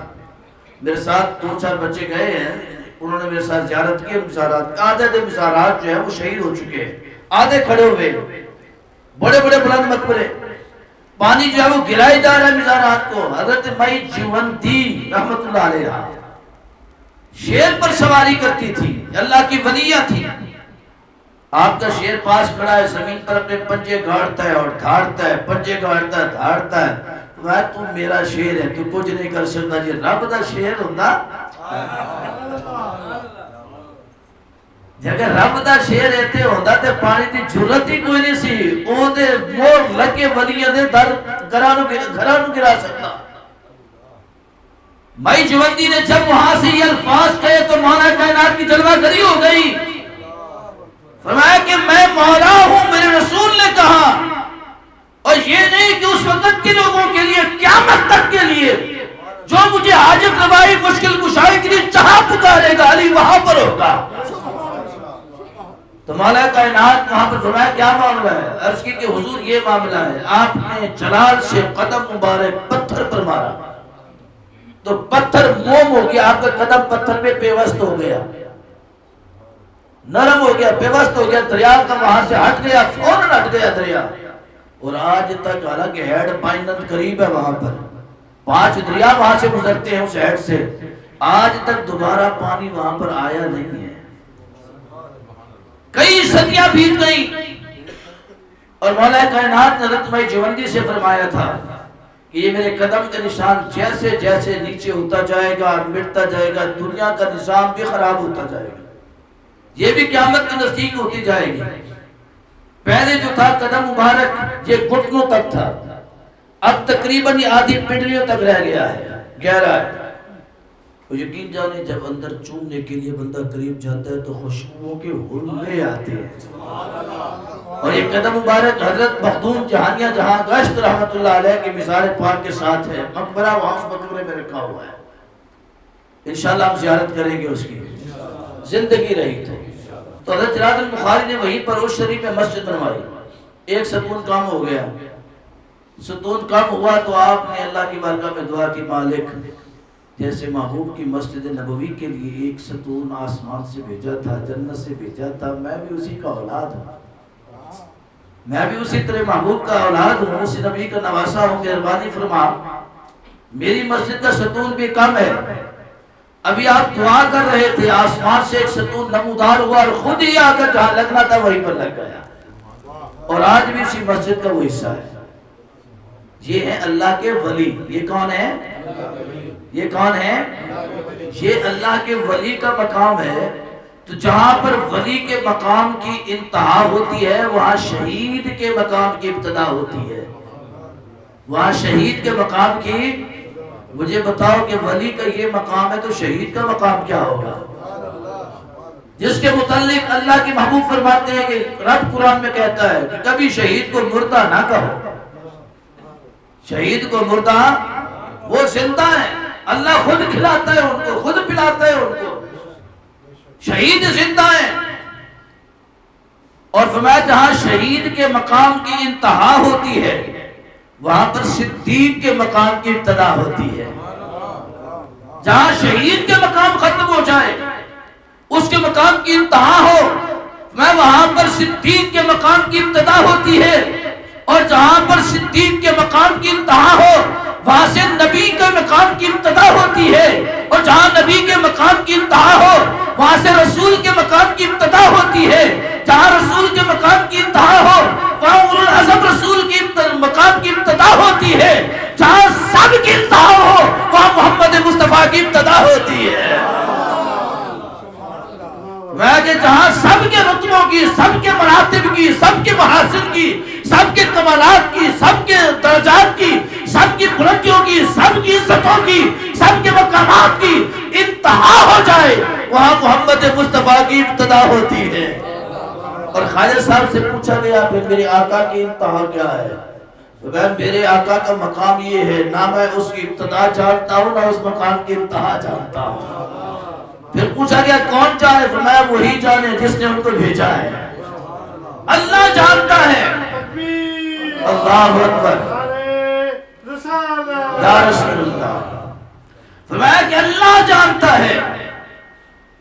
[SPEAKER 1] میرے ساتھ 2-4 بچے گئے ہیں، انہوں نے میرے ساتھ زیارت کی مزارات، آدھے مزارات جو ہے وہ شہید ہو چکے ہیں، آدھے کھڑے ہوئے، بڑے بڑے بلند مقبرے، پانی جو ہے وہ گرائی جا رہا ہے مزارات کو۔ حضرت مائی جیونتی رحمت اللہ علیہ شیر پر سواری کرتی تھی، اللہ کی ولیہ تھی، آپ کا شیر پاس کھڑا ہے، زمین پر اپنے پنجے گاڑتا ہے اور دھاڑتا ہے، پنجے گاڑتا ہے دھاڑتا ہے، تو میرا شیر ہے، تو کچھ نہیں کر سکتا، جی رب دا شیر ہوندہ، اگر رب دا شیر ایتے ہوندہ تے پانی دی جرت ہی کوئی نہیں سی، وہ دے مور لگے ولیہ دے در گھرانو گرا سکتا۔ مائی جوندی نے جب وہاں سے یہ الفاظ کہے تو مولا کائنات کی جلوہ گری ہو گئی، فرمایا کہ میں مولا ہوں، میرے رسول نے کہا، اور یہ نہیں کہ اس وقت کے لوگوں کے لیے، قیامت تک کے لیے، جو مجھے حاجت روائی مشکل کشائی کے لیے جہاں پکارے گا علی وہاں پر ہوگا۔ تو مولا کائنات وہاں پر فرمایا کیا معاملہ ہے؟ عرض کی کہ حضور یہ معاملہ ہے، آپ نے جلال سے قدم مبارک پتھر پر مارا تو پتھر موم ہو گیا، آپ کا قدم پتھر پہ پیوست ہو گیا، نرم ہو گیا، پیوست ہو گیا، دریا کا وہاں سے ہٹ گیا، فوراً ہٹ گیا دریا۔ اور آج تک حالانکہ ہیڈ پائنند قریب ہے وہاں پر، 5 دریا وہاں سے گزرتے ہیں اس ہیڈ سے، آج تک دوبارہ پانی وہاں پر آیا نہیں ہے، کئی صدیاں بیت گئی۔ اور مولا کائنات نے حضرت مائی جوندی سے فرمایا تھا کہ یہ میرے قدم کا نشان جیسے جیسے نیچے ہوتا جائے گا، مٹتا جائے گا، دنیا کا نظام بھی خراب ہوتا جائے گا، یہ بھی قیامت کے نزدیک ہوتی جائے گی۔ پہلے جو تھا قدم مبارک یہ گھٹنوں تک تھا، اب تقریباً یہ آدھی پنڈلیوں تک رہ گیا ہے، گہرا ہے۔ اور یقین جانے جب اندر چومنے کے لیے بندہ قریب جاتا ہے تو خوشبوؤں کے حلے آتے ہیں۔ اور یہ قدم مبارک حضرت مخدوم جہانیہ جہاں گشت رحمت اللہ علیہ کی مزار پاک کے ساتھ ہے، مقبرہ وہاں اس مقبرے میں رکھا ہوا ہے، انشاءاللہ ہم زیارت کریں گے اس کی، زندگی رہی تو حضرت جلال البخاری نے وہیں پر اس شریف میں مسجد بنوائی، ایک ستون کام ہو گیا، ستون کام ہوا تو آپ نے اللہ کی بارگاہ میں دعا کی، مالک جیسے محبوب کی مسجد نبوی کے لیے ایک ستون آسمان سے بھیجا تھا، جنت سے بھیجا تھا، میں بھی اسی کا اولاد ہوں، میں بھی اسی طرح محبوب کا اولاد ہوں، اسی نبی کا نواسا ہوں، مہربانی فرما میری مسجد کا ستون بھی کم ہے۔ ابھی آپ دعا کر رہے تھے، آسمان سے ایک ستون نمودار ہوا اور خود ہی آ کر جہاں لگنا تھا وہیں پر لگ گیا، اور آج بھی اسی مسجد کا وہ حصہ ہے۔ یہ ہے اللہ کے ولی، یہ کون ہے؟ یہ کون ہے؟ یہ اللہ کے ولی کا مقام ہے۔ تو جہاں پر ولی کے مقام کی انتہا ہوتی ہے وہاں شہید کے مقام کی ابتدا ہوتی ہے، وہاں شہید کے مقام کی، مجھے بتاؤ کہ ولی کا یہ مقام ہے تو شہید کا مقام کیا ہوگا؟ جس کے متعلق اللہ کے محبوب فرماتے ہیں کہ رب قرآن میں کہتا ہے کہ کبھی شہید کو مردہ نہ کہو. شہید کو مردہ، وہ زندہ ہے، اللہ خود کھلاتا ہے ان کو، خود پلاتا ہے ان کو. شہید زندہ ہے. اور فرمایا جہاں شہید کے مقام کی انتہا ہوتی ہے وہاں پر صدیق کے مقام کی ابتدا ہوتی ہے. جہاں شہید کے مقام ختم ہو جائے، اس کے مقام کی انتہا ہو، میں وہاں پر صدیق کے مقام کی ابتدا ہوتی ہے. اور جہاں پر صدیق کے مقام کی انتہا ہو وہاں سے نبی کے مقام کی ابتدا ہوتی ہے. اور جہاں نبی کے مقام کی انتہا ہو وہاں سے رسول کے مقام کی ابتدا ہوتی ہے. جہاں رسول کے مقام کی انتہا ہو وہاں اولو العزم رسول کی مقام کی ابتدا ہوتی ہے. جہاں سب کی انتہا ہو وہاں محمد مصطفیٰ کی ابتدا ہوتی ہے. کہ جہاں سب کے رتبوں کی، سب کے مراتب کی، سب کے محاسن کی، سب کے کمالات کی، سب کے درجات کی، سب کی بلندیوں کی، سب کی عزتوں کی، سب کے مقامات کی انتہا ہو جائے وہاں محمد مصطفیٰ کی ابتدا ہوتی ہے. اور خواجہ صاحب سے پوچھا گیا پھر میرے آقا کی انتہا کیا ہے؟ تو کہا میرے آقا کا مقام یہ ہے، نہ میں اس کی ابتدا جانتا ہوں نہ اس مقام کی انتہا جانتا ہوں. پھر پوچھا گیا کون جانے؟ فرمایا وہی جانے جس نے ان کو بھیجا ہے. اللہ جانتا ہے. اللہ اکبر یا رسول اللہ. فرمایا کہ اللہ جانتا ہے،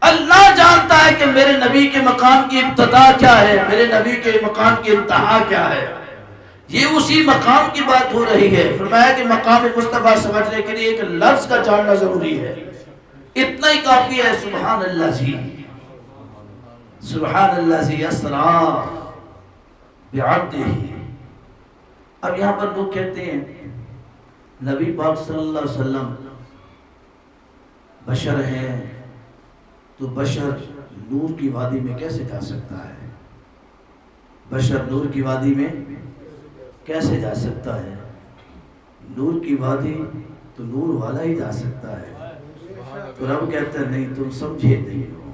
[SPEAKER 1] اللہ جانتا ہے کہ میرے نبی کے مقام کی ابتدا کیا ہے، میرے نبی کے مقام کی انتہا کیا ہے. یہ اسی مقام کی بات ہو رہی ہے. فرمایا کہ مقام مصطفیٰ سمجھنے کے لیے ایک لفظ کا جاننا ضروری ہے. اتنا ہی کافی ہے. سبحان اللہ زی، سبحان اللہ زی اسرا بعبدہ. اب یہاں پر لوگ کہتے ہیں نبی پاک صلی اللہ علیہ وسلم بشر ہیں تو بشر نور کی وادی میں کیسے جا سکتا ہے؟ بشر نور کی وادی میں کیسے جا سکتا ہے؟ نور کی وادی تو نور والا ہی جا سکتا ہے. تو رب کہتا ہے نہیں تم سمجھے نہیں ہو،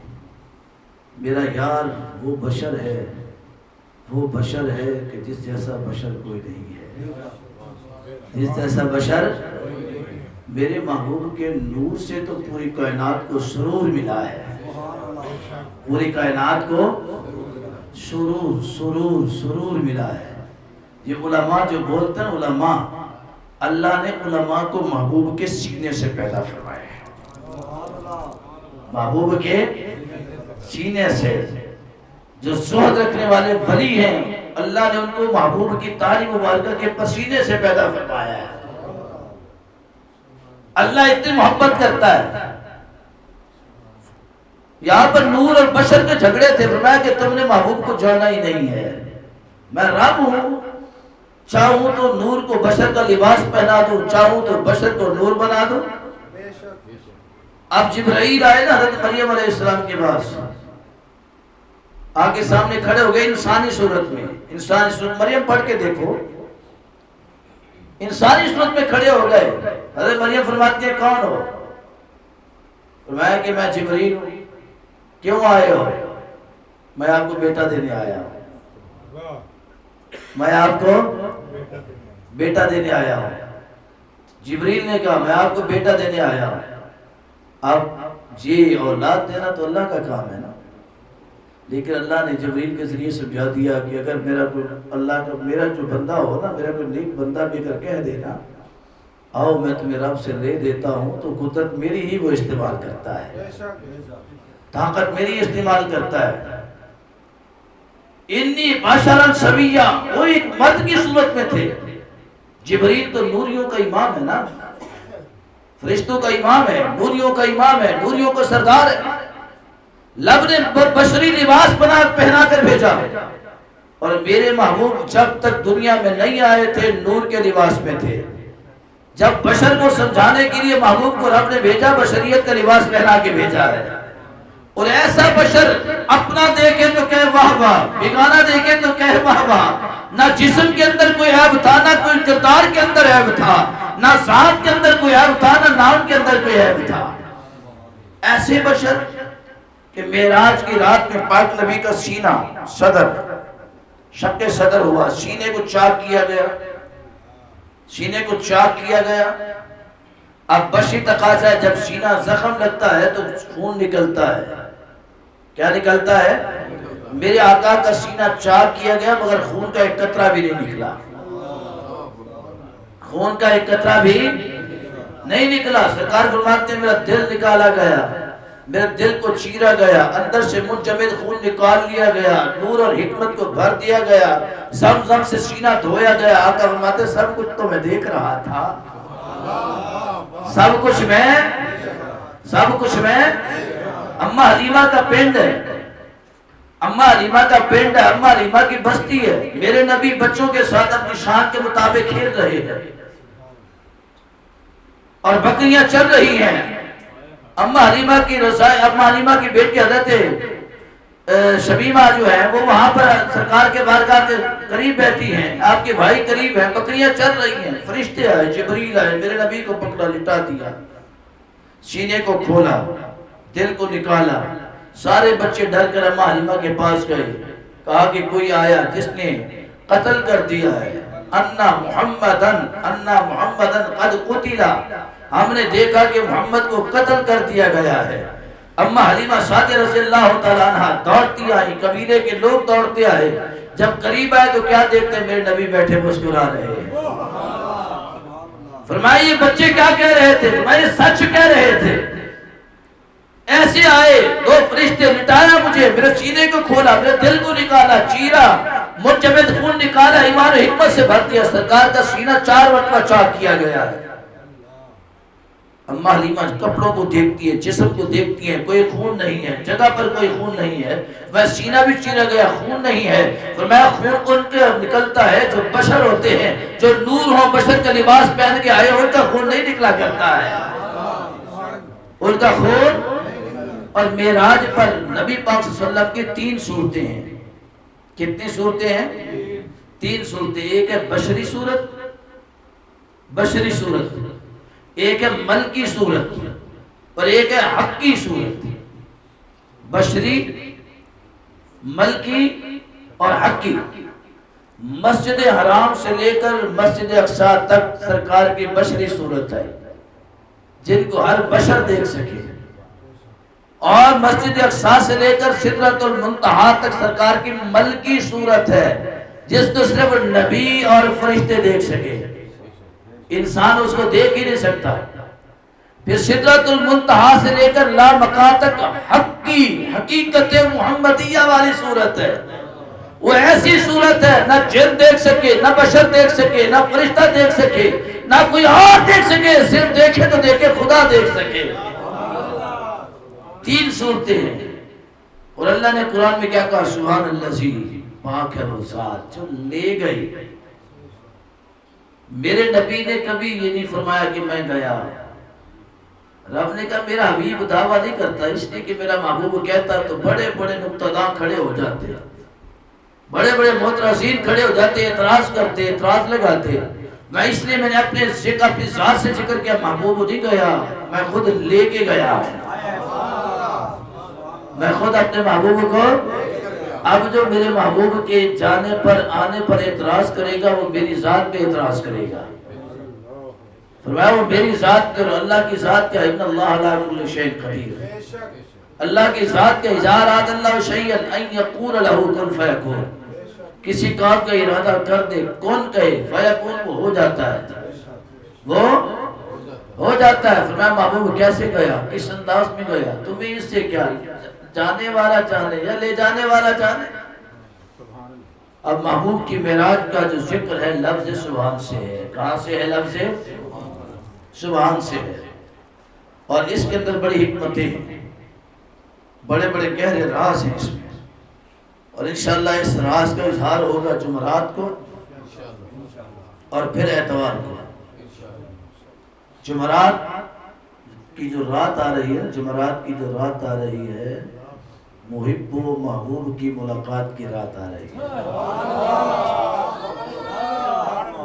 [SPEAKER 1] میرا یار وہ بشر ہے، وہ بشر ہے کہ جس جیسا بشر کوئی نہیں ہے. جس جیسا بشر، میرے محبوب کے نور سے تو پوری کائنات کو سرور ملا ہے. پوری کائنات کو سرور سرور سرور ملا ہے. یہ علماء جو بولتے ہیں، علماء، اللہ نے علماء کو محبوب کے سینے سے پیدا فرمایا ہے. محبوب کے سینے سے. جو زہد رکھنے والے ولی ہیں اللہ نے ان کو محبوب کی تاری مبارکہ کے پسینے سے پیدا فرمایا ہے. اللہ اتنی محبت کرتا ہے. یہاں پر نور اور بشر کے جھگڑے تھے. فرمایا کہ تم نے محبوب کو جانا ہی نہیں ہے. میں رب ہوں، چاہوں تو نور کو بشر کا لباس پہنا دوں، چاہوں تو بشر کو نور بنا دوں. اب جبرائیل آئے نا حضرت مریم علیہ السلام کے پاس، آگے سامنے کھڑے ہو گئے انسانی صورت میں. انسانی صورت مریم پڑھ کے دیکھو، انسانی صورت میں کھڑے ہو گئے. حضرت مریم فرماتی ہے کون ہو؟ فرمایا کہ میں جبرائیل ہوں. کیوں آئے ہو؟ میں آپ کو بیٹا دینے آیا ہوں. میں آپ کو بیٹا دینے آیا ہوں. جبرائیل نے کہا میں آپ کو بیٹا دینے آیا ہوں. اب یہ اولاد دینا تو اللہ کا کام ہے نا، لیکن اللہ نے جبرائیل کے ذریعے سمجھا دیا کہ اگر میرا کوئی اللہ کا میرا جو بندہ ہو نا، میرا کوئی نیک بندہ بھی اگر کہہ دینا آؤ میں تمہیں رب سے لے دیتا ہوں، تو قدرت میری ہی وہ استعمال کرتا ہے، طاقت میری استعمال کرتا ہے. انی بشرا سویا، وہ ایک مرد کی صورت میں تھے. جبرائیل تو نوریوں کا امام ہے نا، فرشتوں کا امام ہے، نوریوں کا امام ہے، نوریوں کا سردار ہے. لب نے بشری لباس پہنا کر بھیجا. اور میرے محبوب جب تک دنیا میں نہیں آئے تھے نور کے لباس میں تھے. جب بشر کو سمجھانے کے لیے محبوب کو رب نے بھیجا، بشریت کا لباس پہنا کے بھیجا ہے. اور ایسا بشر اپنا دیکھے تو کہے واہ واہ، بیگانہ دیکھے تو کہے واہ واہ. نہ جسم کے اندر کوئی عیب تھا، نہ کوئی کردار کے اندر عیب تھا، نہ ذات کے اندر کوئی عیب تھا، نہ نام کے اندر کوئی عیب تھا. ایسے بشر کہ معراج کی رات میں پاک نبی کا سینہ صدر شق صدر ہوا، سینے کو چاک کیا گیا، سینے کو چاک کیا گیا۔ اب بشری تقاضا ہے، جب سینہ زخم لگتا ہے تو خون نکلتا ہے۔ کیا نکلتا ہے؟ میرے آقا کا سینہ چاک کیا گیا مگر خون کا ایک قطرہ بھی نہیں نکلا، خون کا ایک قطرہ بھی نہیں نکلا۔ سرکار فرماتے ہیں میرا دل نکالا گیا، میرے دل کو چیرا گیا، اندر سے منجمد خون نکال لیا گیا، نور اور حکمت کو بھر دیا گیا، زمزم سے سینہ دھویا گیا۔ آقا فرماتے ہیں سب کچھ تو میں دیکھ رہا تھا، سب کچھ میں اماں حلیمہ کا پنڈ ہے، اماں حلیمہ کا پنڈ ہے، اماں حلیمہ کی بستی ہے۔ میرے نبی بچوں کے ساتھ اپنی شان کے مطابق کھیل رہے ہیں اور بکریاں چل رہی ہیں۔ اماں حلیمہ کی رضائی، اماں حلیمہ کی بیٹی حضرت شمیمہ جو ہے وہ وہاں پر سرکار کے بارگاہ کے قریب بیٹھی ہیں، آپ کے بھائی قریب ہیں، بکریاں چل رہی ہیں۔ فرشتے آئے، جبریل آئے، میرے نبی کو پکڑا، لٹا دیا، سینے کو کھولا، دل کو نکالا۔ سارے بچے ڈر کر اماں حلیمہ کے پاس گئے، کہا کہ کوئی آیا جس نے قتل کر دیا ہے، انا محمدن قد قتلا، ہم نے دیکھا کہ محمد کو قتل کر دیا گیا ہے۔ اماں حلیمہ سعدیہ رضی اللہ تعالیٰ عنہ دوڑتی آئی، قبیلے کے لوگ دوڑتے آئے، جب قریب آئے تو کیا دیکھتے ہیں؟ میرے نبی بیٹھے مسکرا رہے ہیں۔ فرمایا یہ بچے کیا کہہ رہے تھے؟ فرمایا سچ کہہ رہے تھے۔ ایسے آئے دو فرشتے، لٹایا مجھے، میرے سینے کو کھولا، میرے دل کو نکالا، چیرا، منجمد خون نکالا، ایمان و حکمت سے بھر دیا۔ سرکار کا سینہ 4 مرتبہ چاک کیا گیا ہے۔ اماں حلیمہ کپڑوں کو دیکھتی ہے، جسم کو دیکھتی ہے، کوئی خون نہیں ہے، جگہ پر کوئی خون نہیں ہے، وہ سینہ بھی چیرا گیا، خون نہیں ہے۔ فرمایا خون ان کے نکلتا ہے جو بشر ہوتے ہیں، جو نور ہوں، بشر کا لباس پہن کے آئے، ان کا خون نہیں نکلا کرتا ہے، ان کا خون۔ اور معراج پر نبی پاک صلی اللہ علیہ وسلم کی 3 صورتیں ہیں۔ کتنی صورتیں ہیں؟ 3 صورتیں۔ ایک ہے بشری صورت، بشری صورت، ایک ہے ملکی صورت، اور ایک ہے حقی صورت۔ بشری، ملکی اور حقی۔ مسجد حرام سے لے کر مسجد اقصی تک سرکار کی بشری صورت ہے جن کو ہر بشر دیکھ سکے، اور مسجد اقصی سے لے کر سدرۃ المنتہا تک سرکار کی ملکی صورت ہے جس کو صرف نبی اور فرشتے دیکھ سکے، انسان اس کو دیکھ ہی نہیں سکتا۔ پھر سدرۃ المنتہا سے لے کر لامکا تک حقی، حقیقت محمدیہ والی صورت ہے۔ وہ ایسی صورت ہے نہ جن دیکھ سکے، نہ بشر دیکھ سکے، نہ فرشتہ دیکھ سکے، نہ کوئی اور دیکھ سکے، صرف دیکھے تو دیکھے خدا دیکھ سکے۔ 3 صورتیں ہیں۔ اور اللہ نے قرآن میں کیا کہا؟ سبحان الذی، پاک ہے وہ ذات جو لے گئی۔ میرے نبی نے کبھی یہ نہیں فرمایا کہ میں گیا۔ رب نے کہا میرا حبیب دعویٰ نہیں کرتا، اس لیے کہ میرا محبوب کہتا تو بڑے بڑے نقطہ کھڑے ہو جاتے، بڑے بڑے معترضین کھڑے ہو جاتے، اعتراض کرتے، اعتراض لگاتے۔ میں اس لیے میں نے اپنی ذات سے ذکر کیا، محبوب نہیں گیا، میں خود لے کے گیا، میں خود اپنے محبوب کو۔ اب جو میرے محبوب کے جانے پر آنے پر اعتراض کرے گا وہ میری ذات پہ اعتراض کرے گا۔ فرمایا وہ میری ذات پر، اللہ کی ذات کا ان اللہ علی کل شیء قدیر، اللہ کی ذات کا اذا اراد اللہ شیئا ان یقول له کن فیکون، کسی کام کا ارادہ کر دے، کون کہے فیکون، وہ ہو جاتا ہے، وہ ہو جاتا ہے۔ فرمایا محبوب کیسے گیا، کس انداز میں گیا، تمہیں اس سے کیا، جانے والا جانے یا لے جانے والا جانے۔ اب محبوب کی معراج کا جو ذکر ہے لفظ سبحان سے ہے۔ کہاں سے ہے؟ لفظ سبحان سے ہے۔ اور اس کے اندر بڑی حکمتیں ہیں، بڑے بڑے گہرے راز ہیں اس میں، اور انشاءاللہ اس راز کا اظہار ہوگا جمعرات کو اور پھر اتوار کو۔ جمعرات کی جو رات آ رہی ہے، جمعرات کی جو رات آ رہی ہے، محب و محبوب کی ملاقات کی رات آ رہی ہے۔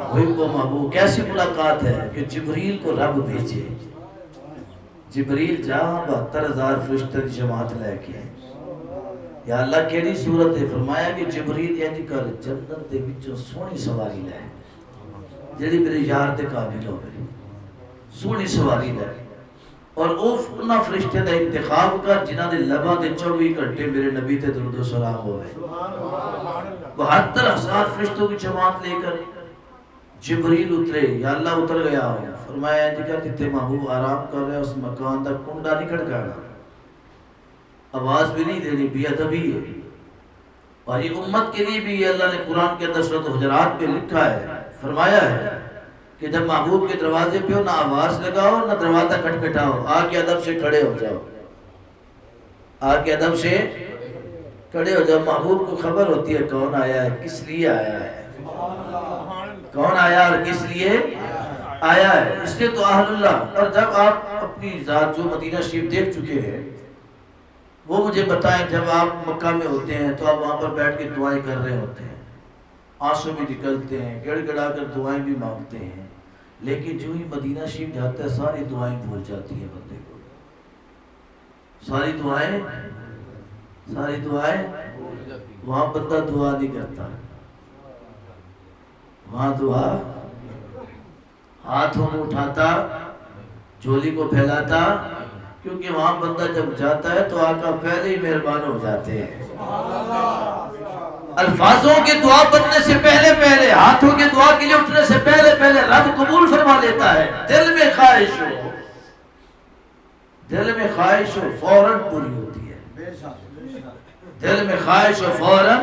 [SPEAKER 1] محب و محبوب کیسی ملاقات ہے کہ جبریل کو رب بھیجے، جبریل جا 72,000 فرشتے دی جماعت لے کے آئے. یا اللہ کیڑی صورت ہے؟ فرمایا کہ جبریل انج کر جنت دے وچوں سونی سواری لے جڑی میرے یار دے قابل ہوے، سونی سواری لے، اور انہاں فرشتے دا انتخاب کر جنہاں دے لباں دے 24 گھنٹے میرے نبی تے درود و سلام ہوئے. 72,000 فرشتوں کی جماعت لے کر جبریل اترے. یا اللہ اتر گیا ہوں. فرمایا جی کہ جتے محبوب آرام کر رہے اس مکان دا کنڈا نہیں کھڑکانا، آواز بھی نہیں دینی، بے ادبی ہے. اور یہ امت کے لیے بھی اللہ نے قرآن کے اندر سورۃ حجرات میں لکھا ہے، فرمایا ہے کہ جب محبوب کے دروازے پہ ہو نہ آواز لگاؤ نہ دروازہ کھٹکھٹاؤ، آ کے ادب سے کھڑے ہو جاؤ، آ کے ادب سے کھڑے ہو جاؤ. محبوب کو خبر ہوتی ہے کون آیا ہے، کس لیے آیا ہے، کون آیا اور کس لیے آیا ہے. اس لیے تو اہل اللہ. اور جب آپ اپنی ذات جو مدینہ شریف دیکھ چکے ہیں وہ مجھے بتائیں، جب آپ مکہ میں ہوتے ہیں تو آپ وہاں پر بیٹھ کے دعائیں کر رہے ہوتے ہیں، آنسو بھی نکلتے ہیں، گڑ گڑا کر دعائیں بھی مانگتے ہیں، لیکن جو ہی مدینہ شریف جاتا ہے ساری دعائیں بھول جاتی ہیں بندے کو. ساری دعائیں وہاں بندہ دعا نہیں کرتا، وہاں دعا ہاتھوں میں اٹھاتا، جھولی کو پھیلاتا، کیونکہ وہاں بندہ جب جاتا ہے تو آقا پہلے ہی مہربان ہو جاتے ہیں. الفاظوں کے دعا بننے سے پہلے ہاتھوں کے دعا کے لیے اٹھنے سے پہلے رب قبول فرما لیتا ہے. دل میں خواہش ہو فوراً پوری ہوتی ہے. دل میں خواہش ہو فوراً.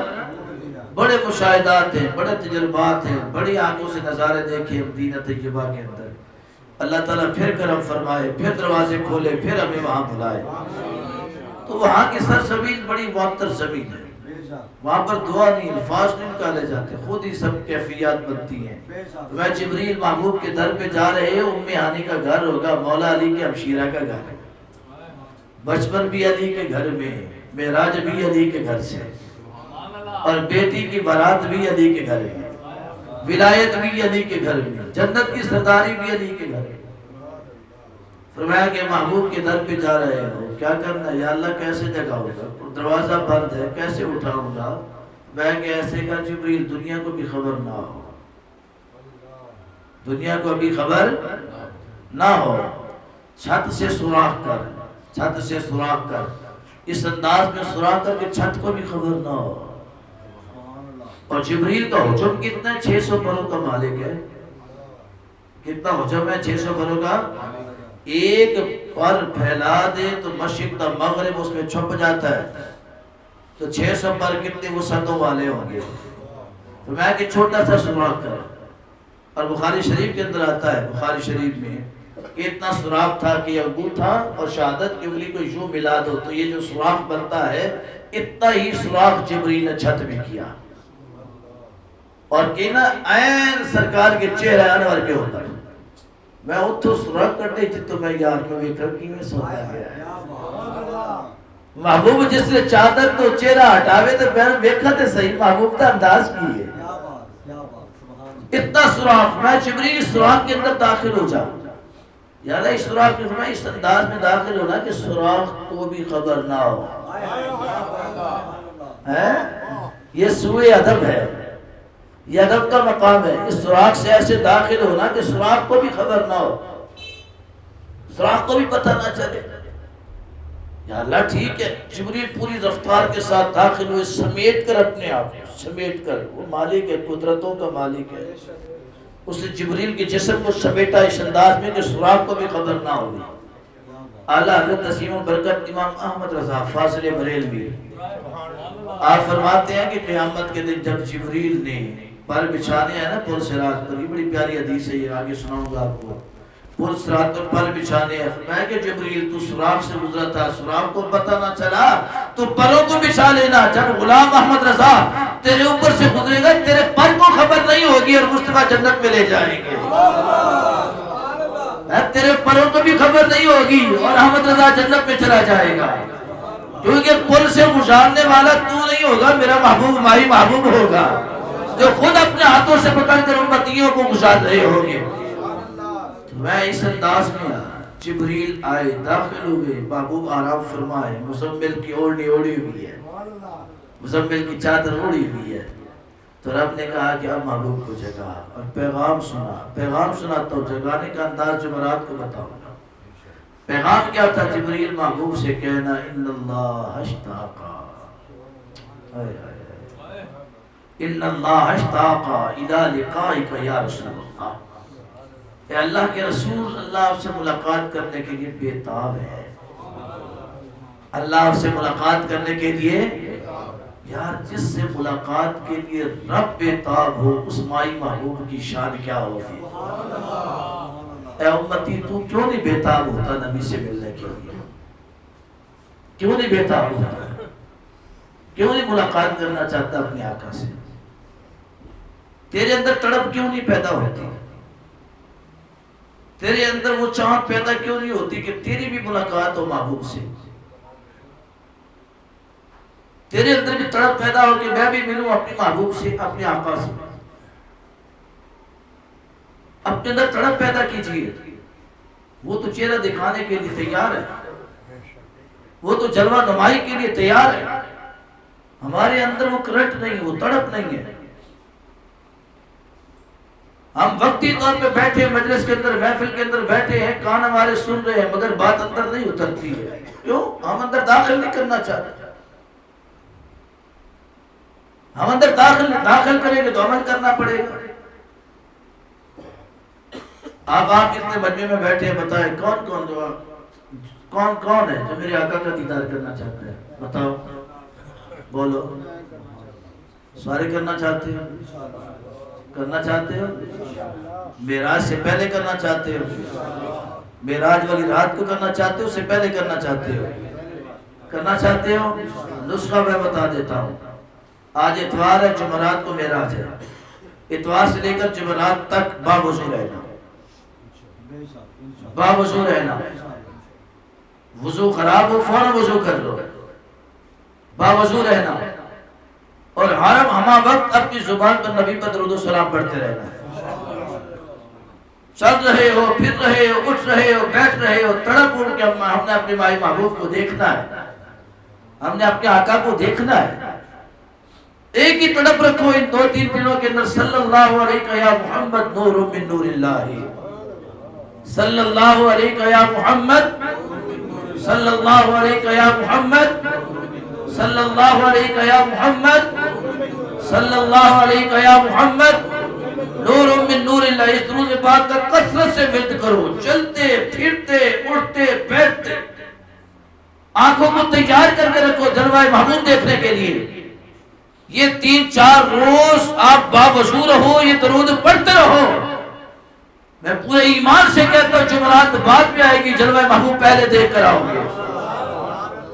[SPEAKER 1] بڑے مشاہدات ہیں، بڑے تجربات ہیں، بڑی آنکھوں سے نظارے دیکھے مدینہ طیبہ کے اندر. اللہ تعالیٰ پھر کرم فرمائے، پھر دروازے کھولے، پھر ہمیں وہاں بلائے. تو وہاں کی سرزمین بڑی معطر زمین ہے، وہاں پر دعا نہیں، الفاظ نہیں نکالے جاتے، خود ہی سب کیفیات بنتی ہیں. وہ جبریل محبوب کے در پہ جا رہے ہیں، ام ہانی کا گھر ہوگا، مولا علی کے ہمشیرہ کا گھر ہے، بچپن بھی علی کے گھر میں، معراج بھی علی کے گھر سے، اور بیٹی کی بارات بھی علی کے گھر میں، ولایت بھی علی کے گھر میں، جنت کی سرداری بھی علی کے گھر میں. فرمایا کہ محبوب کے در پہ جا رہے ہو، کیا کرنا ہے؟ یا اللہ کیسے جگاؤں گا، دروازہ بند ہے، کیسے اٹھاؤں گا؟ میں کہ ایسے کا جبریل دنیا کو بھی خبر نہ ہو، دنیا کو بھی خبر نہ ہو. چھت سے سوراخ کر، چھت سے سوراخ کر، اس انداز میں سوراخ کر کے چھت کو بھی خبر نہ ہو. اور جبریل کا حجم کتنا ہے؟ 600 پروں کا مالک ہے. کتنا حجم ہے؟ 600 پروں کا. ایک پر پھیلا دے تو مشرق تا مغرب اس میں چھپ جاتا ہے. تو 600 پر کتنے وسعتوں والے ہوں گے؟ تو میں کہ چھوٹا سا سوراخ کر. اور بخاری شریف کے اندر آتا ہے، بخاری شریف میں اتنا سوراخ تھا کہ انگوٹھا اور شہادت کی انگلی کو یوں ملا دو تو یہ جو سوراخ بنتا ہے، اتنا ہی سوراخ جبریل نے چھت میں کیا. اور کہنا عین سرکار کے چہرہ انور کے اوپر. میں اتھو سوراخ کرنے جتو میں یار میں ویکھر کی میں سوتا گیا ہے. محبوب جس نے چادر تو چہرہ ہٹاوے تو میں ویکھا تے صحیح محبوب کا انداز کی ہے. اتنا سوراخ. میں جبریل سوراخ کے اندر داخل ہو جاؤں. یا اللہ اس سوراخ میں فرمایا اس انداز میں داخل ہونا کہ سوراخ کو بھی خبر نہ ہو. یہ سوئے ادب ہے، یہ ادب کا مقام ہے. اس سوراخ سے ایسے داخل ہونا کہ سوراخ کو بھی خبر نہ ہو، سوراخ کو بھی پتہ نہ چلے. یا اللہ ٹھیک ہے. جبریل پوری رفتار کے ساتھ داخل ہوئے، سمیٹ کر اپنے آپ کو سمیٹ کر. وہ مالک ہے، قدرتوں کا مالک ہے. اس نے جبریل کے جسم کو سمیٹا اس انداز میں کہ سوراخ کو بھی خبر نہ ہوگی. اعلیٰ حضرت نسیم البرکت امام احمد رضا فاضل بریلوی آپ فرماتے ہیں کہ قیامت کے دن جب جبریل نے پر بچھانے ہیں نا پل صراط پر، یہ بڑی پیاری حدیث ہے، یہ آگے سناؤں گا آپ کو. پل صراط پر پر بچھانے ہیں. فرمایا کہ جبریل تو سوراخ سے گزرا تھا، سوراخ کو پتہ نہ چلا تو پروں کو بچھا لینا. جب غلام احمد رضا تیرے اوپر سے گزرے گا تیرے پر کو خبر نہیں ہوگی اور مصطفیٰ جنت میں لے جائیں گے. تیرے پروں کو بھی خبر نہیں ہوگی اور احمد رضا جنت میں چلا جائے گا. کیونکہ پل سے گزارنے والا تو نہیں ہوگا، میرا محبوب مائی محبوب ہوگا جو خود اپنے ہاتھوں سے پکڑ کر امتیوں کو گزار رہے ہوں گے. میں اس انداز میں جبریل آئے، داخل ہوئے، محبوب آرام فرمائے، مزمل کی اوڑھنی اوڑھی ہوئی ہے، مزمل کی چادر اوڑھی ہوئی ہے، تو رب نے کہا کہ اب محبوب کو جگا اور پیغام سنا، پیغام سناتا ہوں، جگانے کا انداز جمعرات کو بتاؤں گا۔ پیغام کیا تھا؟ جبریل محبوب سے کہنا ان اللہ اشتاقا، ان اللہ اشتاقا الی لقائک یا رسول اللہ، اے اللہ کے رسول، اللہ آپ سے ملاقات کرنے کے لیے بے تاب ہے، اللہ آپ سے ملاقات کرنے کے لیے، یار جس سے ملاقات کے لیے رب بے تاب ہو، اس مائی محبوب کی شان کیا ہوگی؟ اے امتی تو کیوں نہیں بے تاب ہوتا نبی سے ملنے کے لیے؟ کیوں نہیں بے تاب ہوتا؟ کیوں نہیں ملاقات کرنا چاہتا اپنے آقا سے؟ تیرے اندر تڑپ کیوں نہیں پیدا ہوتی؟ تیرے اندر وہ چاہت پیدا کیوں نہیں ہوتی کہ تیری بھی ملاقات ہو محبوب سے؟ تیرے اندر بھی تڑپ پیدا ہو کہ میں بھی ملوں اپنی محبوب سے، اپنے آقا سے۔ اپنے اندر تڑپ پیدا کیجئے، وہ تو چہرہ دکھانے کے لیے تیار ہے، وہ تو جلوہ نمائی کے لیے تیار ہے، ہمارے اندر وہ کرنٹ نہیں، وہ تڑپ نہیں ہے۔ ہم وقتی طور پہ بیٹھے مجلس کے اندر، محفل کے اندر بیٹھے ہیں، کان ہمارے سن رہے ہیں، مگر بات اندر نہیں اترتی ہے۔ کیوں؟ ہم اندر داخل نہیں کرنا چاہتے۔ ہم اندر داخل کریں گے تو عمل کرنا پڑے گا۔ آپ اتنے مجمع میں بیٹھے ہیں، بتائیں کون ہے جو میرے آقا کا دیدار کرنا چاہتا ہے؟ بتاؤ، بولو، سارے کرنا چاہتے ہو؟ کرنا چاہتے ہو؟ معراج سے پہلے کرنا چاہتے ہو؟ معراج والی رات کو کرنا چاہتے ہو؟ اس سے پہلے کرنا چاہتے ہو؟ کرنا چاہتے ہو؟ نسخہ میں بتا دیتا ہوں۔ آج اتوار ہے، جمعرات کو معراج ہے، اتوار سے لے کر جمعرات تک باوضو رہنا، باوضو رہنا، وضو خراب ہو فوراً وضو کر لو، باوضو رہنا، اور ہمہ وقت اپنی زبان پر نبی پر درود و سلام پڑھتے رہنا ہے۔ چل رہے ہو، پھر رہے ہو، اٹھ رہے ہو، بیٹھ رہے ہو، تڑپ اڑ کے ہم نے اپنے مائی محبوب کو دیکھنا ہے، ہم نے اپنے آقا کو دیکھنا ہے۔ ایک ہی تڑپ رکھو ان 2-3 دنوں کے اندر، صلی اللہ علیہ یا محمد نور من نور اللہ، صلی اللہ علیہ یا محمد، صلی اللہ علیہ یا محمد، صلی اللہ علیہ یا محمد، صلی اللہ علیہ یا محمد، نور من نور اللہ۔ اس درود پاک کا کثرت سے ورد کرو، چلتے پھرتے اٹھتے بیٹھتے، آنکھوں کو تیار کر کے رکھو جلوہ محمود دیکھنے کے لیے۔ یہ 3-4 روز آپ باوضو رہو، یہ درود پڑھتے رہو۔ میں پورے ایمان سے کہتا ہوں جمعرات بعد میں آئے گی، جلوہ محبوب پہلے دیکھ کر آؤ گے۔